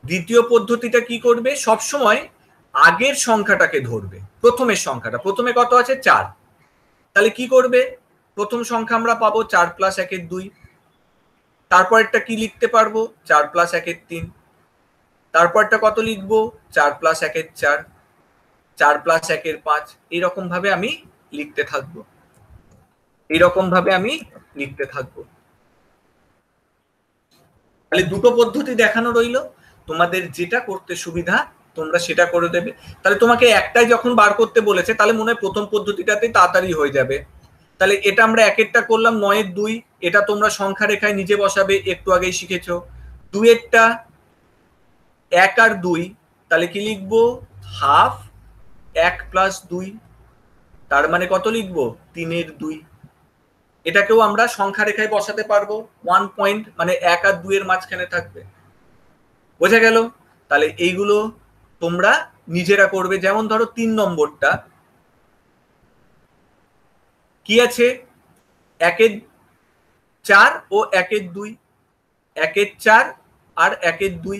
দ্বিতীয় পদ্ধতিটা কি করবে, সব সময় আগের সংখ্যাটাকে ধরবে, প্রথমের সংখ্যাটা। প্রথমে কত আছে 4, তাহলে কি করবে, প্রথম সংখ্যা আমরা পাবো 4 প্লাস 1 এর 2, তারপরটা কি লিখতে পারবো 4 প্লাস 1 এর 3, তারপরটা কত লিখবো 4 প্লাস 1 এর 4, 4 প্লাস 1 এর 5। এইরকম ভাবে আমি লিখতে থাকবো, এইরকম ভাবে আমি লিখতে থাকবো। তাহলে দুটো পদ্ধতি দেখানো রইলো, তোমাদের যেটা করতে সুবিধা তোমরা সেটা করে দেবে। তাহলে তোমাকে একটাই যখন বার করতে বলেছে, তাহলে মনে হয় প্রথম পদ্ধতিটাতে তাড়াতাড়ি হয়ে যাবে। তাহলে এটা আমরা একেরটা করলাম 9 এর 2, এটা তোমরা সংখ্যা রেখায় নিজে বসাবে, একটু আগেই শিখেছো। 2 এরটা 1 আর 2, তাহলে কি লিখবো হাফ 1 প্লাস 2, তার মানে কত লিখবো 3 এর 2। এটাকেও আমরা সংখ্যা রেখায় বসাতে পারবো, 1 পয়েন্ট মানে 1 আর 2 এর মাঝখানে থাকবে। বোঝা গেল? তাহলে এইগুলো তোমরা নিজেরা করবে। যেমন ধরো 3 নম্বরটা কি আছে, 1 এর 4 ও 1 এর 2, 1 এর 4 আর 1 এর 2,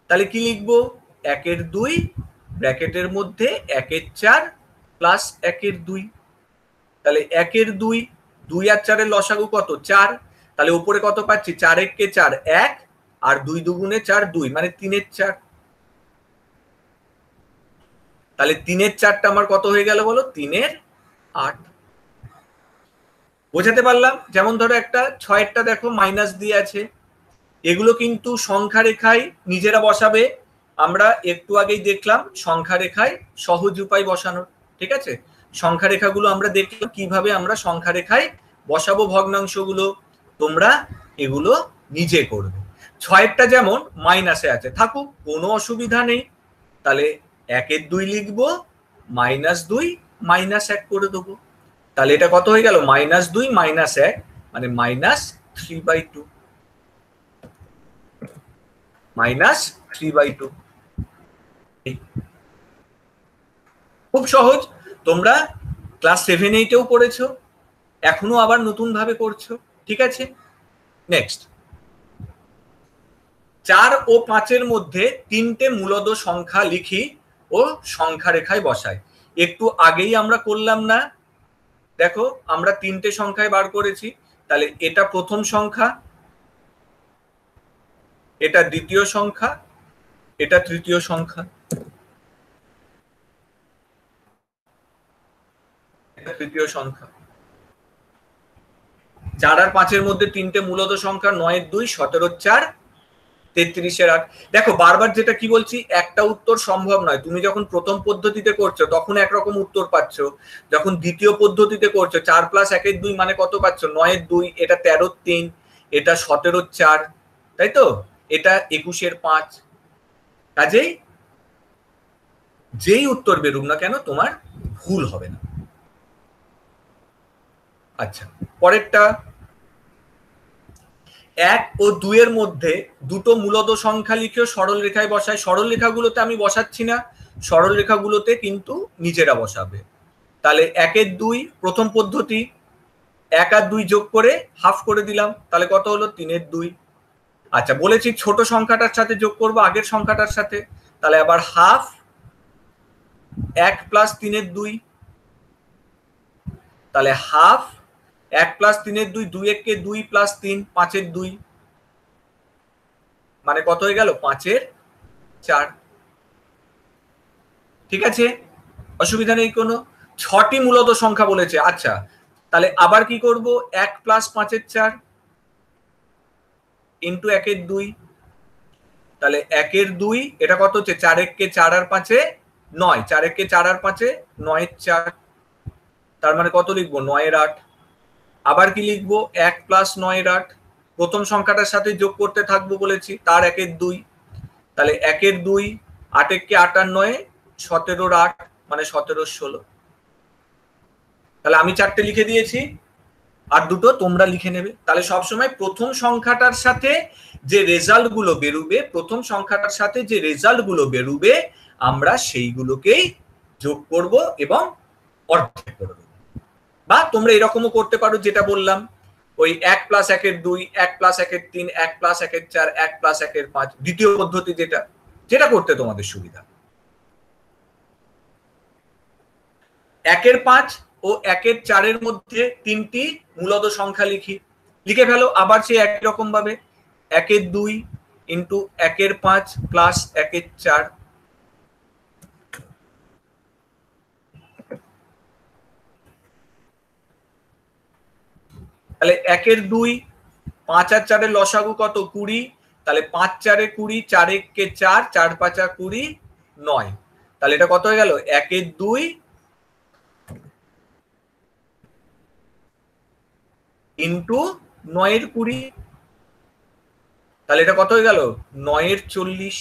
তাহলে কি লিখবো 1 এর 2 ব্র্যাকেটের মধ্যে 1 এর 4 প্লাস 1 এর 2। তাহলে 1 এর 2, 2 আর 4 এর লসাগু কত 4, তাহলে উপরে কত পাচ্ছি 4 1 কে 4 1 আর 2 দুগুণে 4 2, মানে 3 এর 4। তাহলে 3 এর 4টা আমার কত হয়ে গেল বলো 3 এর 8। বোঝাতে পারলাম? যেমন ধরো একটা 6 এরটা দেখো মাইনাস দিয়ে আছে, এগুলো কিন্তু সংখ্যা রেখায় নিজেরা বসাবে। আমরা একটু আগেই দেখলাম সংখ্যা রেখায় সহজ উপায় বসানোর, ঠিক আছে? সংখ্যা রেখাগুলো আমরা দেখলাম কিভাবে আমরা সংখ্যা রেখায় বসাবো ভগ্নাংশগুলো, তোমরা এগুলো নিজে করবে। 6এরটা যেমন মাইনাসে আছে, থাকুক, কোনো অসুবিধা নেই। তাহলে 1 এর 2 লিখবো, -2 -1 করে দেবো। তাহলে এটা কত হয়ে গেল -2 -1 মানে -3/2, -3/2। খুব সহজ, তোমরা ক্লাস 7 8-এও করেছো, এখনো আবার নতুন ভাবে করছো, ঠিক আছে? নেক্সট, 4 ও 5 এর মধ্যে 3টে মূলদ সংখ্যা লিখি ও সংখ্যা রেখায় বসাই। একটু আগেই আমরা করলাম না, দেখো আমরা 3টে সংখ্যায় বার করেছি। তাহলে এটা প্রথম সংখ্যা, এটা দ্বিতীয় সংখ্যা, এটা তৃতীয় সংখ্যা, এটা তৃতীয় সংখ্যা। 4 আর 5 এর মধ্যে 3টে মূলদ সংখ্যা 9 এর 2 17 এর 4 33 এর 8। দেখো বারবার যেটা কি বলছি, একটা উত্তর সম্ভব নয়। তুমি যখন প্রথম পদ্ধতিতে করছো তখন একরকম উত্তর পাচ্ছ, যখন দ্বিতীয় পদ্ধতিতে করছো 4 প্লাস 1 এর 2 মানে কত পাচ্ছ 9 এর 2, এটা 13 এর 3, এটা 17 এর 4, তাই তো, এটা 21 এর 5। কাজেই যেই উত্তর বেরুক না কেন তোমার ভুল হবে না। আচ্ছা পরেরটা, 1 ও 2 এর মধ্যে দুটো মূলদ সংখ্যা লিখে সরল রেখায় বসাই। সরল রেখাগুলোতে আমি বসাচ্ছি না, সরল রেখাগুলোতে কিন্তু নিজেরা বসাবে। তাহলে 1 এর 2 প্রথম পদ্ধতি, 1 আর 2 যোগ করে হাফ করে দিলাম, তাহলে কত হলো 3 এর 2। আচ্ছা বলেছি ছোট সংখ্যাটার সাথে যোগ করব আগের সংখ্যাটার সাথে, তাহলে আবার হাফ 1 প্লাস 3 এর 2, তাহলে হাফ 1 প্লাস 3 এর 2, 2 1 কে 2 প্লাস 3 5 এর 2, মানে কত হয়ে গেল 5 এর 4। ঠিক আছে, অসুবিধা নেই কোনো। 6টি মূলদ সংখ্যা বলেছে। আচ্ছা তাহলে আবার কি করব, 1 প্লাস 5 এর 4 ইন্টু 1 এর 2, তাহলে 1 এর 2 এটা কত হচ্ছে 4 1 কে 4 আর 5 এ 9, 4 একে 4 আর 5 9 এর 4, তার মানে কত লিখবো 9 এর 8। আবার কি লিখবো 1 প্লাস 9 এর 8, প্রথম সংখ্যাটার সাথে যোগ করতে থাকবো বলেছি, তার 1 এর 2, তাহলে 1 এর 2, 8 একে 8 আর 9 17 এর 8 মানে 17 এর 16। তাহলে আমি 4টে লিখে দিয়েছি, আর দুটো তোমরা লিখে নেবে। তাহলে সবসময় প্রথম সংখ্যাটার সাথে যে রেজাল্ট গুলো বেরোবে, প্রথম সংখ্যাটার সাথে যে রেজাল্ট গুলো বেরোবে আমরা সেইগুলোকেই যোগ করব এবং অর্ধেক করব। বা তোমরা এরকমও করতে পারো যেটা বললাম, ওই 1 প্লাস 1 এর 2, 1 প্লাস 1 এর 3, 1 প্লাস 1 এর 4, 1 প্লাস 1 এর 5, দ্বিতীয় পদ্ধতি যেটা, যেটা করতে তোমাদের সুবিধা। 1 এর 5 ও 1 এর 4 এর মধ্যে 3টি মূলদ সংখ্যা লিখি, লিখে ফেলো। আবার সেই একই রকম ভাবে 1 এর 2 ইন্টু 1 এর 5 প্লাস 1 এর 4, তাহলে 1 এর 2, 5 আর 4 এর লসাগু কত 20, তাহলে 5 4 এ 20, 4 একে 4, 4 5 20, 9। তাহলে এটা কত হয়ে গেল 1 এর 2 ইন্টু 9 এর 20, তাহলে এটা কত হয়ে গেল 9 এর 40।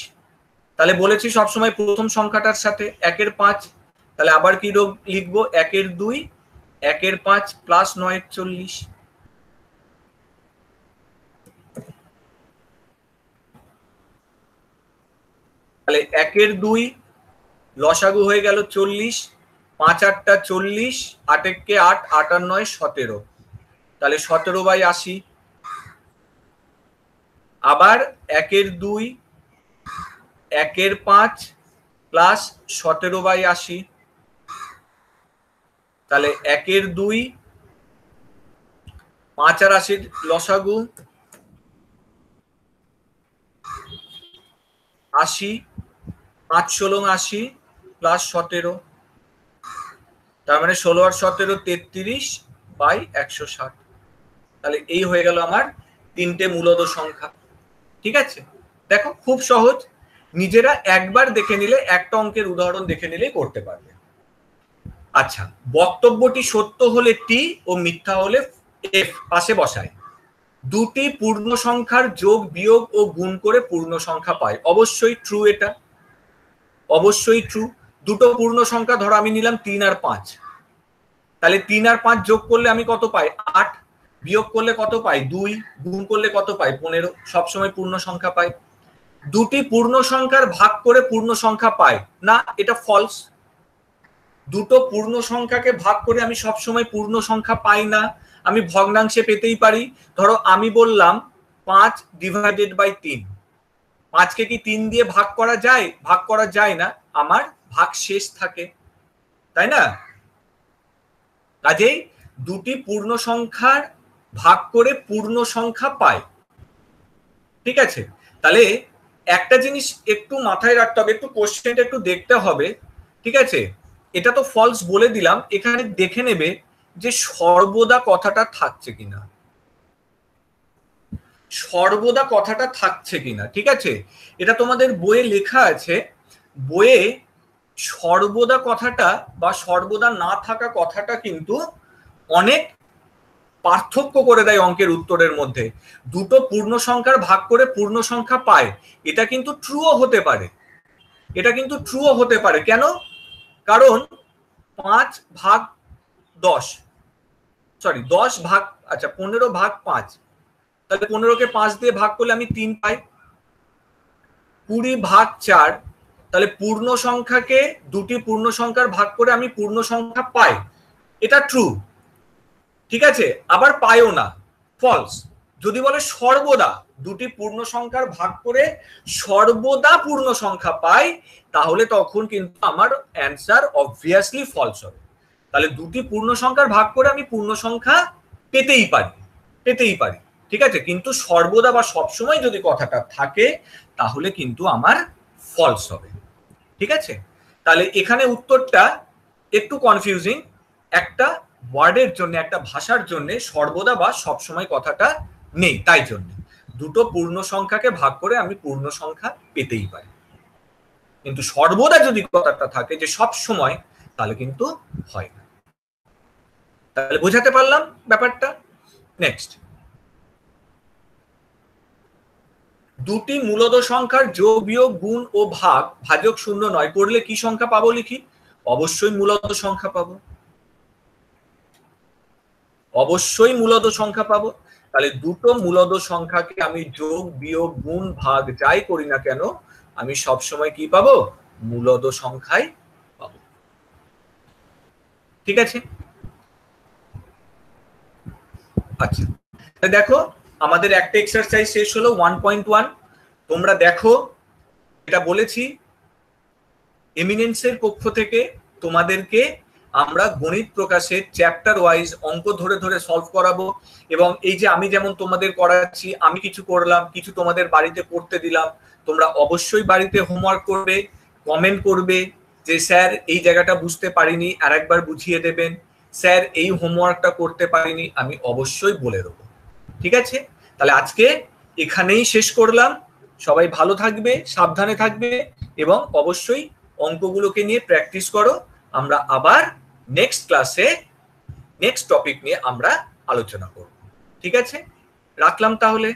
তাহলে বলেছি সবসময় প্রথম সংখ্যাটার সাথে 1 এর 5, তাহলে আবার কি লিখবো 1 এর 2, 1 এর 5 প্লাস 9 এর 40। তাহলে 1 এর 2 লসাগু হয়ে গেল 40, 5 8টা 40, 8 একে 8, 8 আর 9 17, তাহলে 17/80। আবার 1 এর 2, 1 এর 5 প্লাস 17/80, তাহলে 1 এর 2, 5 আর 80 লসাগু 80, 5 16 80 প্লাস 17, তার মানে 16 আর 17 33/160। তাহলে এই হয়ে গেল আমার 3টে মূলদ সংখ্যা। ঠিক আছে, দেখো খুব সহজ, নিজেরা একবার দেখে নিলে, একটা অঙ্কের উদাহরণ দেখে নিলেই করতে পারবে। আচ্ছা, বক্তব্যটি সত্য হলে টি ও মিথ্যা হলে এফ পাশে বসায়। দুটি পূর্ণ সংখ্যার যোগ বিয়োগ ও গুণ করে পূর্ণ সংখ্যা পায়। অবশ্যই ট্রু, এটা অবশ্যই ট্রু। দুটো পূর্ণ সংখ্যা ধরো আমি নিলাম 3 আর 5, তাহলে 3 আর 5 যোগ করলে আমি কত পাই 8, বিয়োগ করলে কত পাই 2, গুণ করলে কত পাই 15, সবসময় পূর্ণ সংখ্যা পাই। দুটি পূর্ণ সংখ্যার ভাগ করে পূর্ণ সংখ্যা পায় না, এটা ফলস। দুটো পূর্ণ সংখ্যাকে ভাগ করে আমি সবসময় পূর্ণ সংখ্যা পাই না, আমি ভগ্নাংশে পেতেই পারি। ধরো আমি বললাম 5 ডিভাইডেড বাই 3, 5কে কি 3 দিয়ে ভাগ করা যায়? ভাগ করা যায় না, আমার ভাগ শেষ থাকে, তাই না? কাজেই দুটি পূর্ণ সংখ্যার ভাগ করে পূর্ণ সংখ্যা পায়। ঠিক আছে, তাহলে একটা জিনিস একটু মাথায় রাখতে হবে, একটু কোশ্চেনটা একটু দেখতে হবে। ঠিক আছে, এটা তো ফলস বলে দিলাম, এখানে দেখে নেবে যে সর্বদা কথাটা থাকছে কিনা, সর্বদা কথাটা থাকছে কিনা। ঠিক আছে, এটা তোমাদের বইয়ে লেখা আছে, বইয়ে সর্বদা কথাটা বা সর্বদা না থাকা কথাটা কিন্তু অনেক পার্থক্য করে দেয় অঙ্কের উত্তরের মধ্যে। দুটো পূর্ণ সংখ্যার ভাগ করে পূর্ণ সংখ্যা পায়, এটা কিন্তু ট্রুও হতে পারে, এটা কিন্তু ট্রুও হতে পারে। কেন? কারণ 5 ভাগ 10, সরি 10 ভাগ, আচ্ছা 15 ভাগ 5, তাহলে 15কে 5 দিয়ে ভাগ করলে আমি 3 পাই। 20 ভাগ 4, তাহলে পূর্ণ সংখ্যাকে দুটি পূর্ণ সংখ্যার ভাগ করে আমি পূর্ণ সংখ্যা পাই, এটা ট্রু। ঠিক আছে, আবার পাইও না, ফলস। যদি বলে সর্বদা দুটি পূর্ণ সংখ্যার ভাগ করে সর্বদা পূর্ণ সংখ্যা পাই, তাহলে তখন কিন্তু আমার অ্যান্সার অবভিয়াসলি ফলস হবে। তাহলে দুটি পূর্ণ সংখ্যার ভাগ করে আমি পূর্ণ সংখ্যা পেতেই পারি, পেতেই পারি। ঠিক আছে, কিন্তু সর্বদা বা সবসময় যদি কথাটা থাকে তাহলে কিন্তু আমার ফলস হবে। ঠিক আছে, তাহলে এখানে উত্তরটা একটু কনফিউজিং। একটা ওয়ার্ডের জন্য, একটা ভাষার জন্য সর্বদা বা সবসময় কথাটা নেই, তাই জন্য দুটো পূর্ণ সংখ্যাকে ভাগ করে আমি পূর্ণ সংখ্যা পেতেই পারি। কিন্তু সর্বদা যদি কথাটা থাকে যে সব সময়, তাহলে কিন্তু হয় না। তাহলে বোঝাতে পারলাম ব্যাপারটা? নেক্সট, দুটি মূলদ সংখ্যার যোগ বিয়োগ গুণ ও ভাগ ভাজক শূন্য নয় করলে কি সংখ্যা পাবো লিখি? অবশ্যই মূলদ সংখ্যা পাবো, অবশ্যই মূলদ সংখ্যা পাবো। তাহলে দুটো মূলদ সংখ্যাকে আমি যোগ বিয়োগ গুণ ভাগ যাই করি না কেন, আমি সবসময় কি পাবো? মূলদ সংখ্যাই পাবো। ঠিক আছে? আচ্ছা, দেখো আমাদের একটা এক্সারসাইজ শেষ হলো 1.1। তোমরা দেখো, এটা বলেছি এমিনেন্সের পক্ষ থেকে তোমাদেরকে আমরা গণিত প্রকাশের চ্যাপ্টার ওয়াইজ অঙ্ক ধরে ধরে সলভ করাবো। এবং এই যে আমি যেমন তোমাদের করাচ্ছি, আমি কিছু করলাম, কিছু তোমাদের বাড়িতে করতে দিলাম, তোমরা অবশ্যই বাড়িতে হোমওয়ার্ক করবে, কমেন্ট করবে যে স্যার এই জায়গাটা বুঝতে পারিনি, আরেকবার বুঝিয়ে দেবেন, স্যার এই হোমওয়ার্কটা করতে পারিনি, আমি অবশ্যই বলে দেবো। ঠিক আছে? তাহলে আজকে এখানেই শেষ করলাম। সবাই ভালো থাকবে, সাবধানে থাকবে এবং অবশ্যই অঙ্কগুলোকে নিয়ে প্র্যাকটিস করো। আমরা আবার নেক্সট ক্লাসে নেক্সট টপিক নিয়ে আমরা আলোচনা করব। ঠিক আছে? রাখলাম তাহলে।